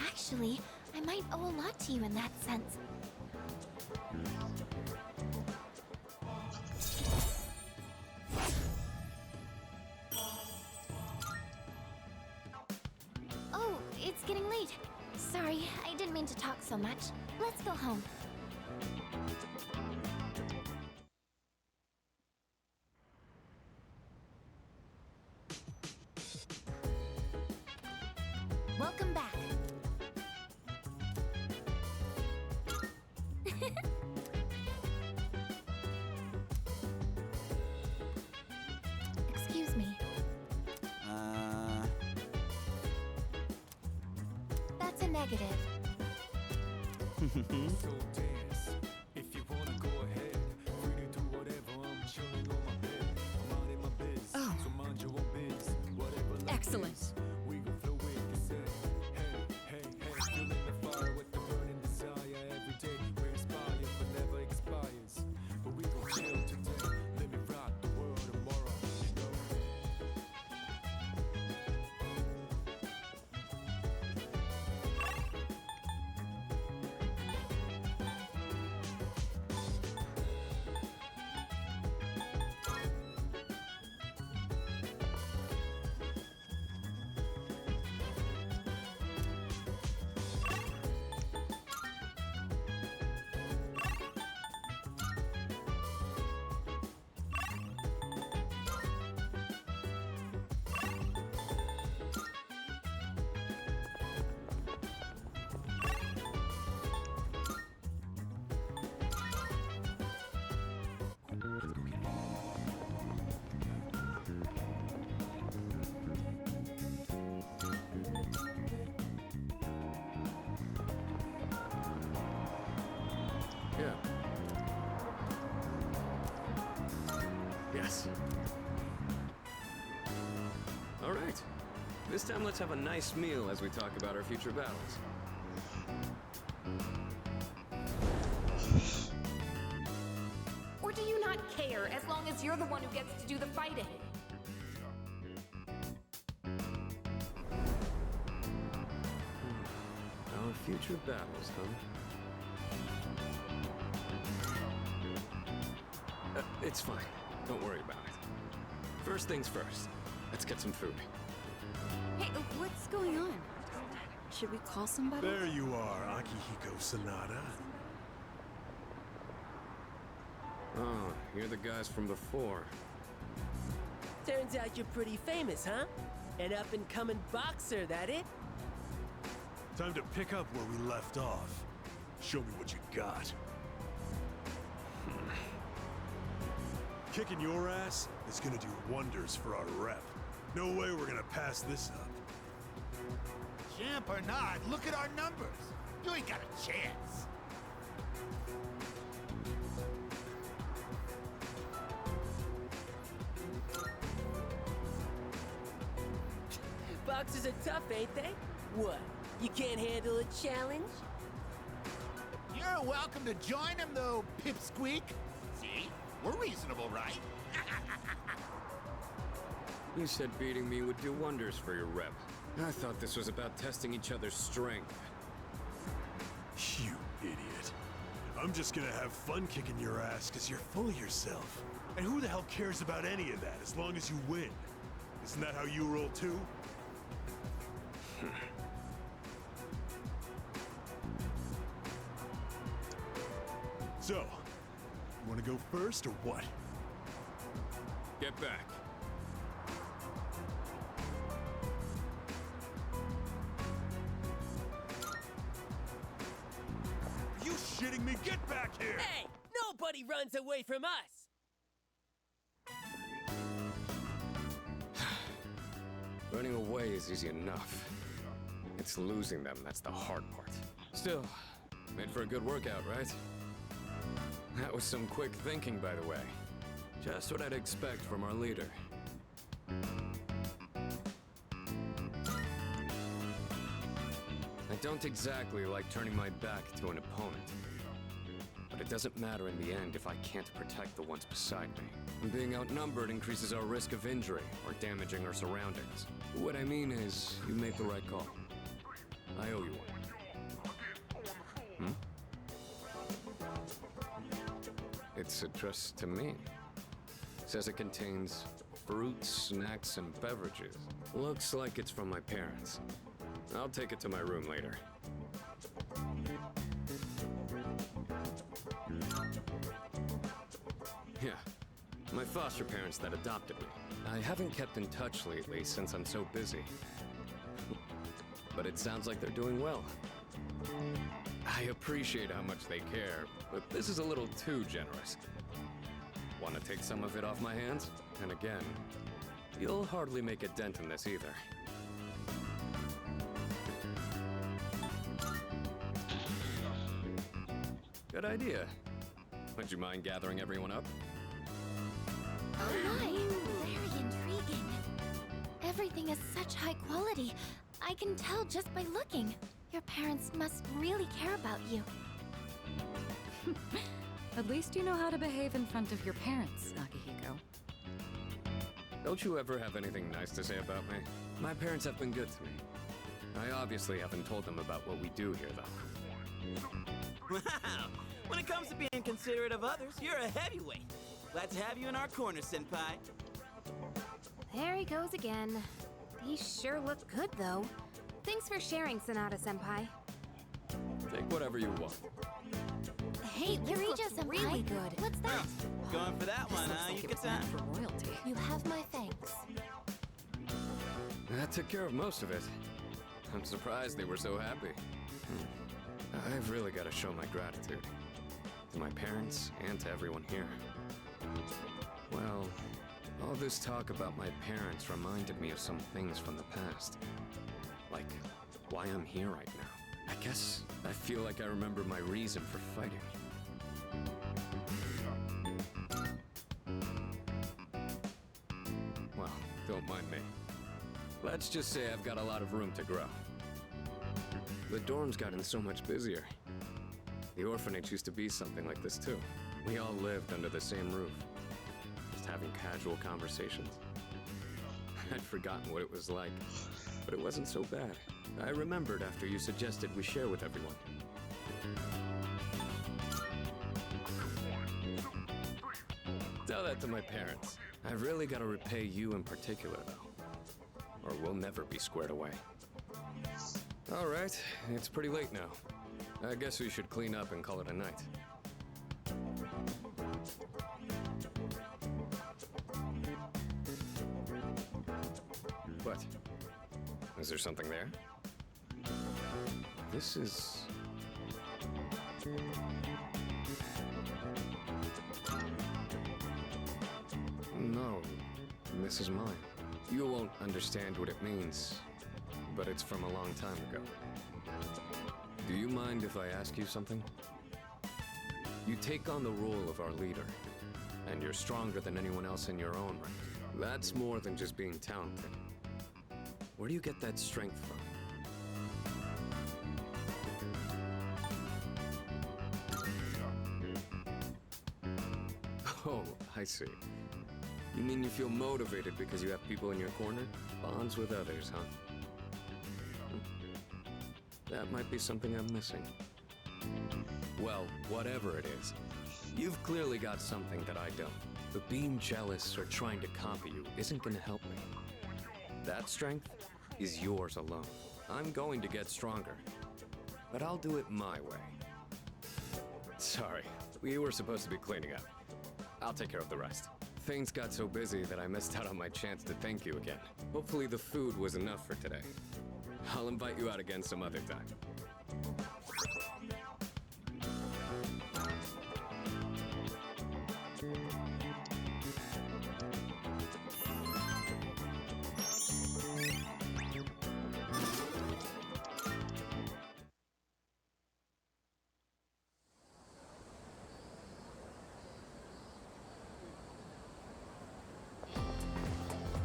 Actually, I might owe a lot to you in that sense. Oh, it's getting late. Sorry, I didn't mean to talk so much. Let's go home. Welcome back. Excuse me. That's a negative. So dance. If you wanna go ahead, free to do whatever. I'm chilling on my bed. I'm out in my biz. Oh. So mind your own biz. Whatever life Excellent. is, we gon' flow with the set. Hey, feeling the fire with the burning desire every day. We inspire but never expires. But we gon' chill today. Let me rock the world tomorrow, you know. Yeah. Yes. All right. This time let's have a nice meal as we talk about our future battles. Or do you not care as long as you're the one who gets to do the fighting? Our future battles, huh? It's fine. Don't worry about it. First things first. Let's get some food. Hey, what's going on? Should we call somebody? There you are, Akihiko Sanada. Oh, you're the guys from before. Turns out you're pretty famous, huh? An up-and-coming boxer, that it? Time to pick up where we left off. Show me what you got. Kicking your ass is gonna do wonders for our rep. No way we're gonna pass this up. Champ or not, look at our numbers. You ain't got a chance. Foxes are tough, ain't they? What? You can't handle a challenge? You're welcome to join him, though, Pipsqueak. See? We're reasonable, right? You said beating me would do wonders for your rep. I thought this was about testing each other's strength. You idiot. I'm just gonna have fun kicking your ass because you're full of yourself. And who the hell cares about any of that as long as you win? Isn't that how you roll too? So, you wanna go first or what? Get back. You shitting me? Get back here! Hey! Nobody runs away from us! Running away is easy enough. It's losing them that's the hard part. Still, made for a good workout, right? That was some quick thinking, by the way. Just what I'd expect from our leader. I don't exactly like turning my back to an opponent. But it doesn't matter in the end if I can't protect the ones beside me. Being outnumbered increases our risk of injury or damaging our surroundings. What I mean is, you made the right call. I owe you one. It's addressed to me. Says it contains fruits, snacks, and beverages. Looks like it's from my parents. I'll take it to my room later. Yeah, my foster parents that adopted me. I haven't kept in touch lately since I'm so busy. But it sounds like they're doing well. I appreciate how much they care, but this is a little too generous. Want to take some of it off my hands? And again, you'll hardly make a dent in this either. Good idea. Would you mind gathering everyone up? Oh my, very intriguing. Everything is such high quality. I can tell just by looking. Your parents must really care about you. At least you know how to behave in front of your parents, Akihiko. Don't you ever have anything nice to say about me? My parents have been good to me. I obviously haven't told them about what we do here, though. Wow! When it comes to being considerate of others, you're a heavyweight. Glad to have you in our corner, Senpai. There he goes again. These sure look good, though. Thanks for sharing, Sonata-senpai. Take whatever you want. Hey, Kirija-senpai. Really good. What's that? Going for that one, huh? You get that? For royalty. You have my thanks. That took care of most of it. I'm surprised they were so happy. I've really got to show my gratitude. To my parents and to everyone here. Well, all this talk about my parents reminded me of some things from the past. Like, why I'm here right now. I guess I feel like I remember my reason for fighting. Well, don't mind me. Let's just say I've got a lot of room to grow. The dorm's gotten so much busier. The orphanage used to be something like this too. We all lived under the same roof, just having casual conversations. I'd forgotten what it was like, but it wasn't so bad. I remembered after you suggested we share with everyone. Tell that to my parents. I've really got to repay you in particular, though, or we'll never be squared away. All right, it's pretty late now. I guess we should clean up and call it a night. What? Is there something there? This is... No, this is mine. You won't understand what it means, but it's from a long time ago. Do you mind if I ask you something? You take on the role of our leader, and you're stronger than anyone else in your own right. That's more than just being talented. Where do you get that strength from? Oh, I see. You mean you feel motivated because you have people in your corner? Bonds with others, huh? That might be something I'm missing. Well, whatever it is, you've clearly got something that I don't. But being jealous or trying to copy you isn't gonna help me. That strength is yours alone. I'm going to get stronger, but I'll do it my way. Sorry, we were supposed to be cleaning up. I'll take care of the rest. Things got so busy that I missed out on my chance to thank you again. Hopefully the food was enough for today. I'll invite you out again some other time.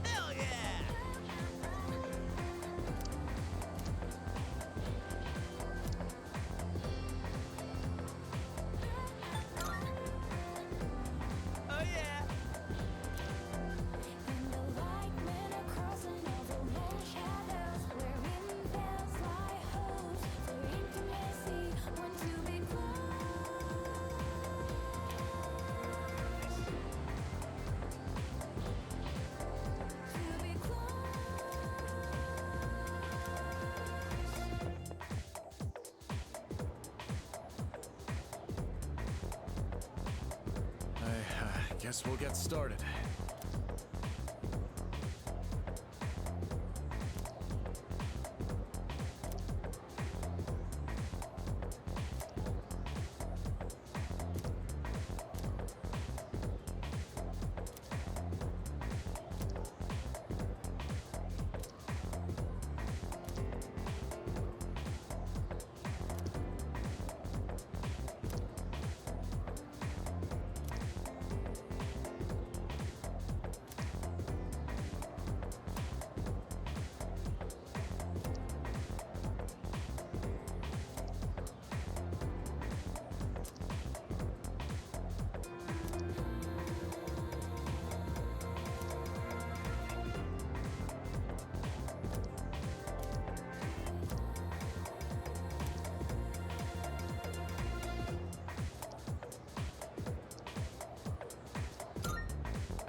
Hell yeah! Oh yeah! I guess we'll get started.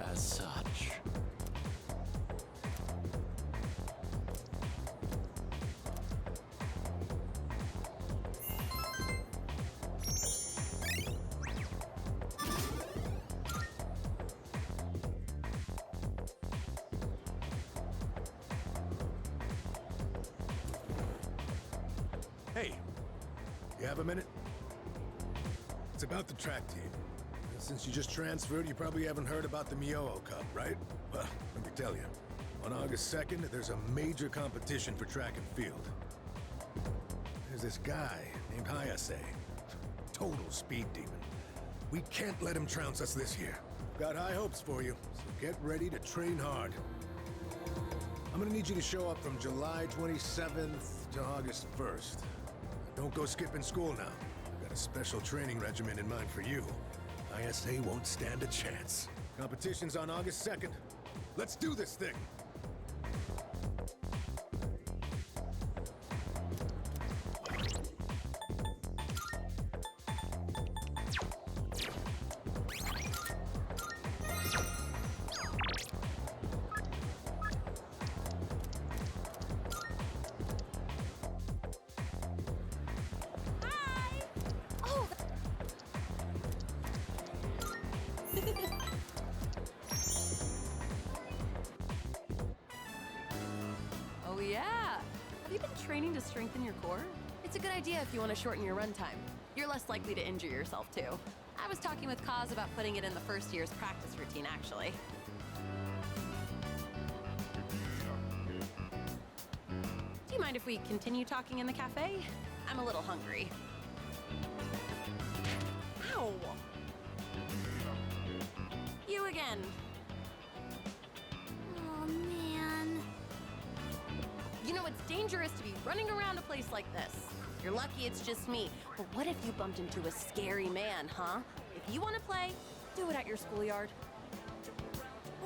As such. Hey, you have a minute? It's about the track team. Since you just transferred, you probably haven't heard about the Miyoo Cup, right? Well, let me tell you. On August 2nd, there's a major competition for track and field. There's this guy named Hayase. Total speed demon. We can't let him trounce us this year. Got high hopes for you, so get ready to train hard. I'm gonna need you to show up from July 27th to August 1st. Don't go skipping school now. I've got a special training regimen in mind for you. ISA won't stand a chance. Competition's on August 2nd. Let's do this thing! Oh yeah! Have you been training to strengthen your core? It's a good idea if you want to shorten your run time. You're less likely to injure yourself too. I was talking with Kaz about putting it in the first year's practice routine, actually. Do you mind if we continue talking in the cafe? I'm a little hungry. Ow! You again. Oh man. dangerous to be running around a place like this. You're lucky it's just me. But what if you bumped into a scary man, huh? If you want to play, do it at your schoolyard.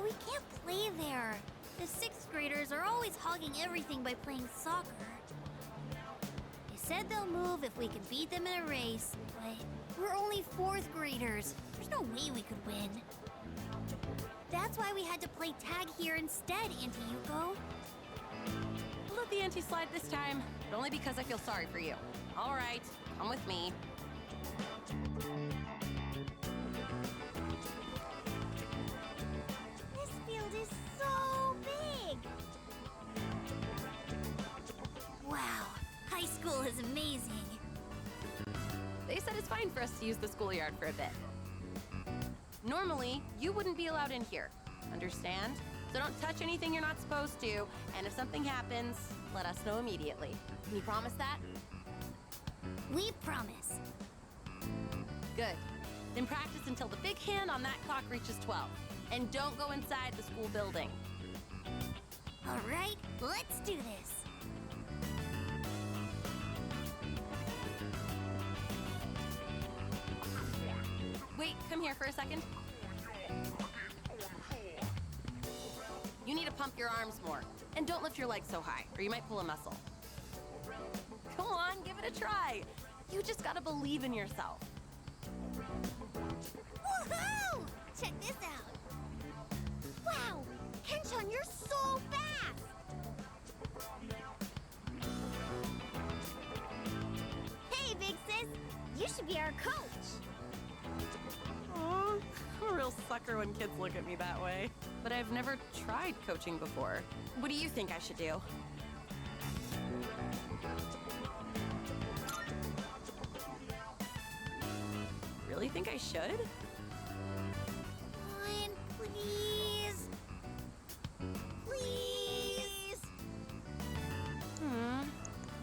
We can't play there. The 6th graders are always hogging everything by playing soccer. They said they'll move if we can beat them in a race, but we're only 4th graders. There's no way we could win. That's why we had to play tag here instead, Auntie Yuko. We'll let the auntie slide this time, but only because I feel sorry for you. All right, come with me. This field is so big! Wow, high school is amazing. They said it's fine for us to use the schoolyard for a bit. Normally, you wouldn't be allowed in here. Understand? So don't touch anything you're not supposed to, and if something happens, let us know immediately. Can you promise that? We promise. Good. Then practice until the big hand on that clock reaches 12. And don't go inside the school building. All right, let's do this. Wait, come here for a second. You need to pump your arms more. And don't lift your legs so high, or you might pull a muscle. Go on, give it a try. You just gotta believe in yourself. Woohoo! Check this out. Wow, Kenshan, you're so fast! Hey, big sis, you should be our coach. Oh, I'm a real sucker when kids look at me that way. But I've never tried coaching before. What do you think I should do? Really think I should? Fine, please. Please.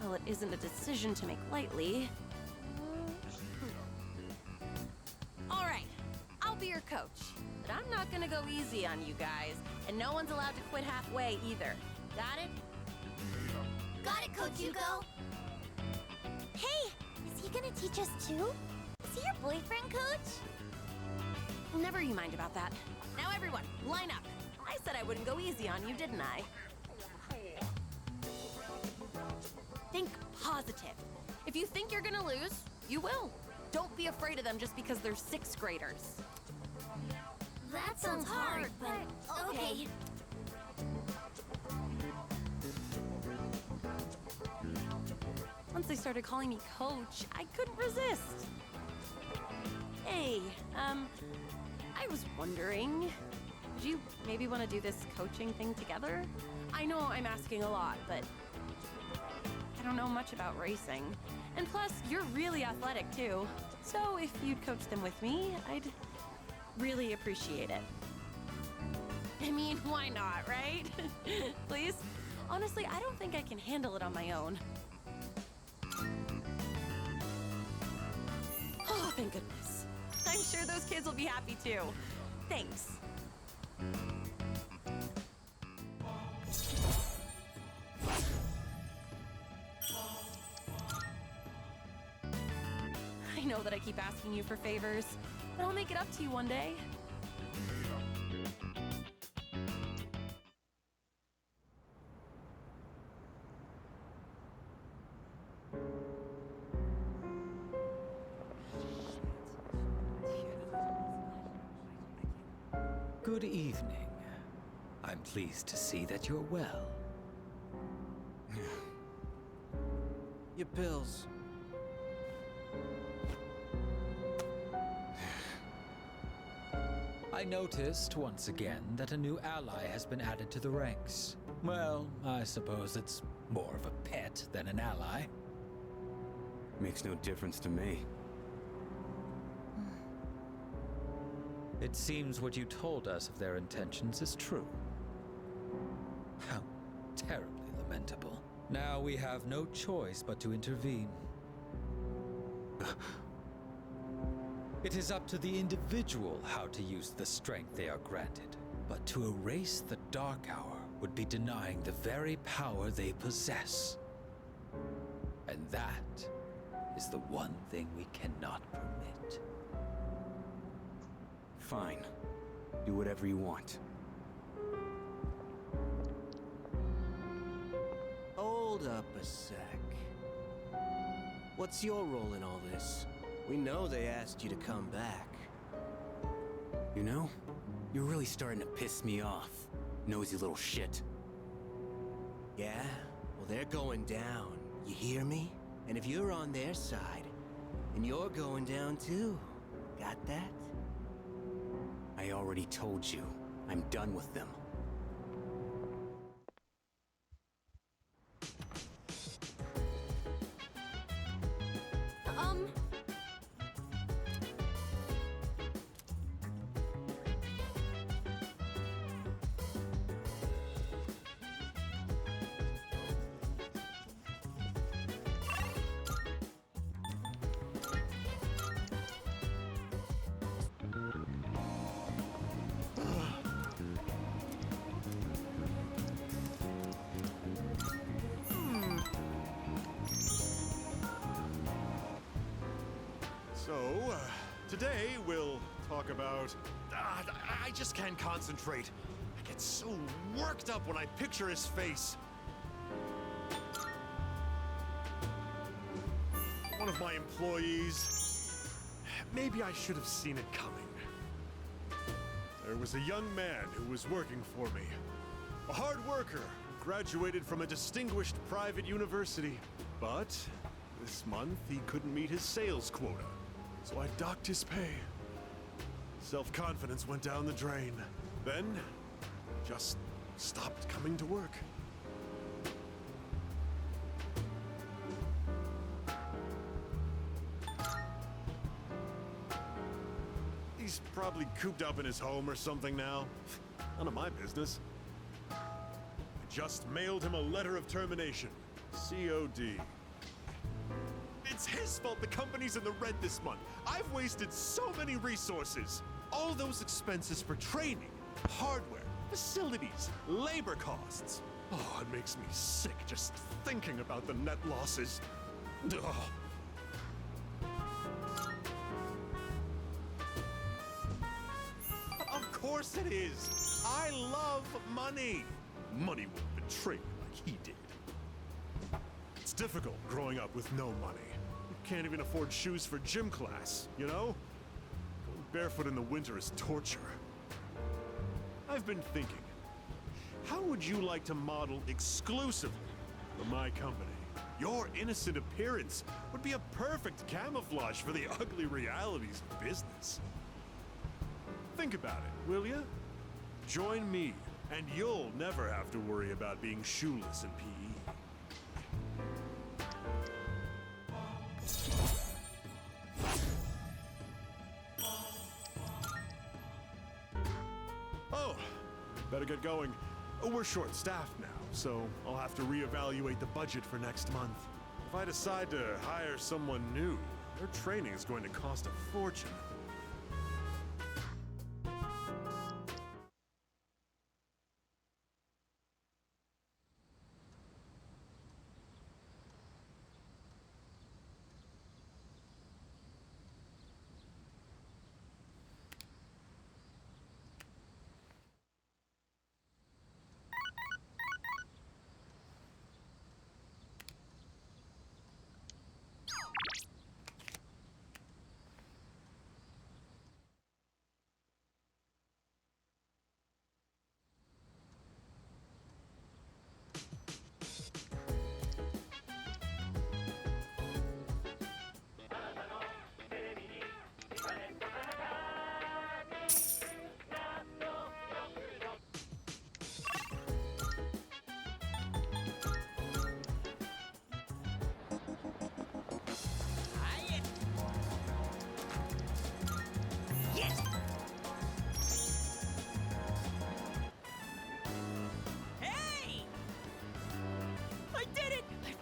Well, it isn't a decision to make lightly. All right, I'll be your coach. But I'm not gonna go easy on you guys, and no one's allowed to quit halfway either. Got it? Got it, Coach Yuko. Hey, is he gonna teach us too? Is he your boyfriend, Coach? Never you mind about that. Now everyone, line up. I said I wouldn't go easy on you, didn't I? Think positive. If you think you're gonna lose, you will. Don't be afraid of them just because they're 6th graders. That sounds hard, but okay. Once they started calling me coach, I couldn't resist. Hey, I was wondering, would you maybe want to do this coaching thing together? I know I'm asking a lot, but I don't know much about racing. And plus, you're really athletic too. So if you'd coach them with me, I'd really appreciate it. I mean, why not, right? Please? Honestly, I don't think I can handle it on my own. Oh, thank goodness. I'm sure those kids will be happy too. Thanks. I know that I keep asking you for favors, but I'll make it up to you one day. Good evening. I'm pleased to see that you're well. Your pills. I noticed once again that a new ally has been added to the ranks. Well, I suppose it's more of a pet than an ally. Makes no difference to me. It seems what you told us of their intentions is true. How terribly lamentable. Now we have no choice but to intervene. It is up to the individual how to use the strength they are granted. But to erase the Dark Hour would be denying the very power they possess. And that is the one thing we cannot permit. Fine. Do whatever you want. Hold up a sec. What's your role in all this? We know they asked you to come back. You know, you're really starting to piss me off, nosy little shit. Yeah? Well, they're going down. You hear me? And if you're on their side, then you're going down too. Got that? I already told you. I'm done with them. So, today we'll talk about... I just can't concentrate. I get so worked up when I picture his face. One of my employees... Maybe I should have seen it coming. There was a young man who was working for me. A hard worker, graduated from a distinguished private university. But this month he couldn't meet his sales quota. So I docked his pay. Self-confidence went down the drain. Then, just stopped coming to work. He's probably cooped up in his home or something now. None of my business. I just mailed him a letter of termination. COD. It's his fault the company's in the red this month. I've wasted so many resources. All those expenses for training, hardware, facilities, labor costs. Oh, it makes me sick just thinking about the net losses. Ugh. Of course it is. I love money. Money won't betray me like he did. It's difficult growing up with no money. Can't even afford shoes for gym class, you know? Going barefoot in the winter is torture. I've been thinking, how would you like to model exclusively for my company? Your innocent appearance would be a perfect camouflage for the ugly realities of business. Think about it, will you? Join me, and you'll never have to worry about being shoeless in PE. Oh, better get going. We're short-staffed now, so I'll have to reevaluate the budget for next month. If I decide to hire someone new, their training is going to cost a fortune.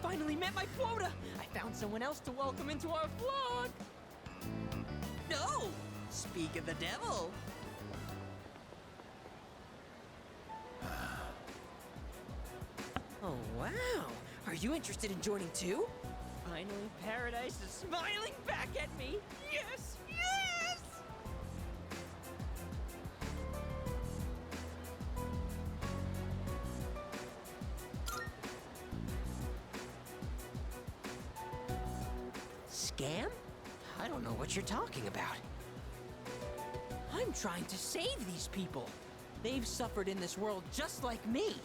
Finally met my quota! I found someone else to welcome into our vlog! No! Speak of the devil! Oh, wow! Are you interested in joining too? Finally, paradise is smiling back at me! Yes! Yes! Scam? I don't know what you're talking about. I'm trying to save these people. They've suffered in this world just like me.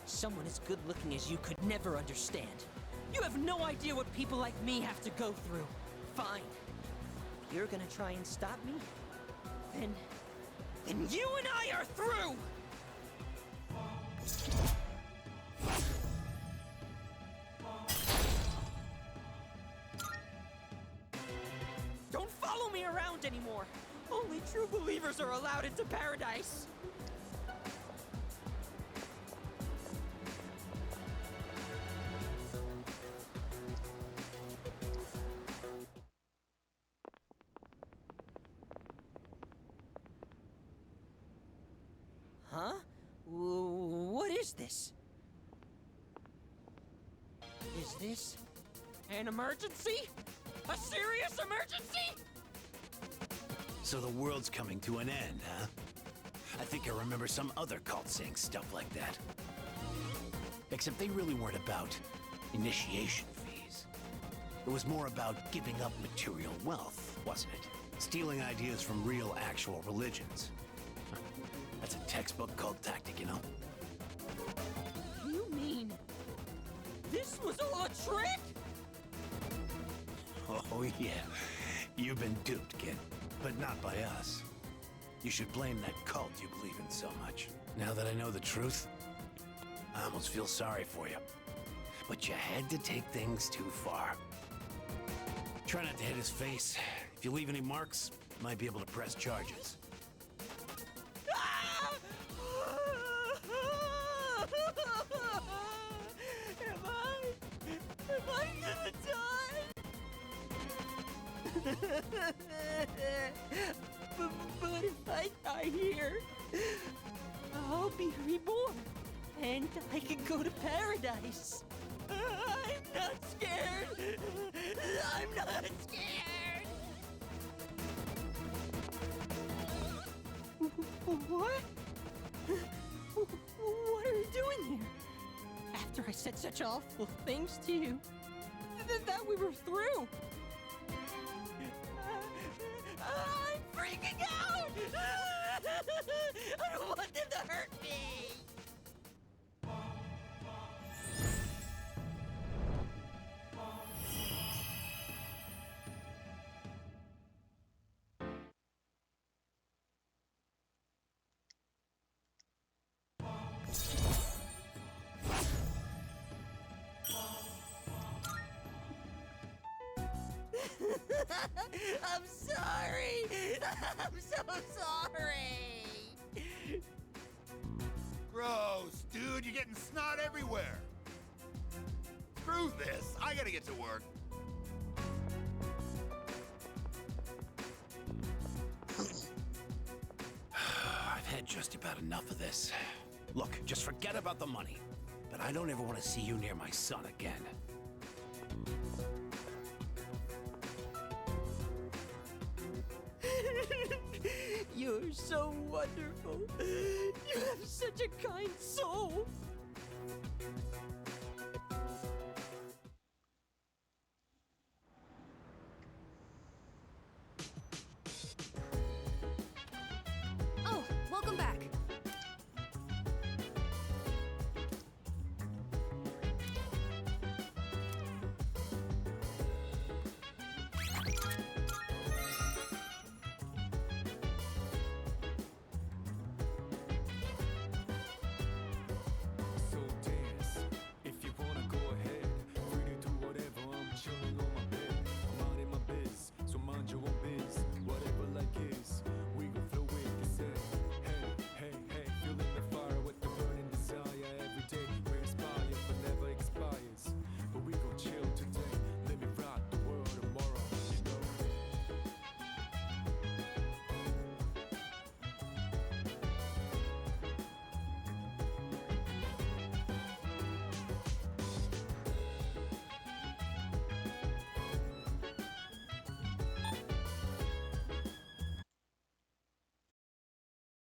Someone as good looking as you could never understand. You have no idea what people like me have to go through. Fine. If you're gonna try and stop me, then you and I are through! Don't follow me around anymore! Only true believers are allowed into paradise! Huh? What is this? Is this an emergency? A serious emergency? So the world's coming to an end, huh? I think I remember some other cult saying stuff like that. Except they really weren't about initiation fees. It was more about giving up material wealth, wasn't it? Stealing ideas from real, actual religions. That's a textbook cult tactic, you know? You mean this was all a trick? Oh, yeah. You've been duped, kid. But not by us. You should blame that cult you believe in so much. Now that I know the truth, I almost feel sorry for you. But you had to take things too far. Try not to hit his face. If you leave any marks, you might be able to press charges. Am I gonna die? but if I die here, I'll be reborn, and I can go to paradise. I'm not scared. I'm not scared. What? What are you doing here? After I said such awful things to you, that we were through. I'm freaking out! I don't want them to hurt me! I'm sorry! I'm so sorry! Gross, dude, you're getting snot everywhere. Screw this, I gotta get to work. I've had just about enough of this. Look, just forget about the money. But I don't ever want to see you near my son again. You're so wonderful. You have such a kind soul.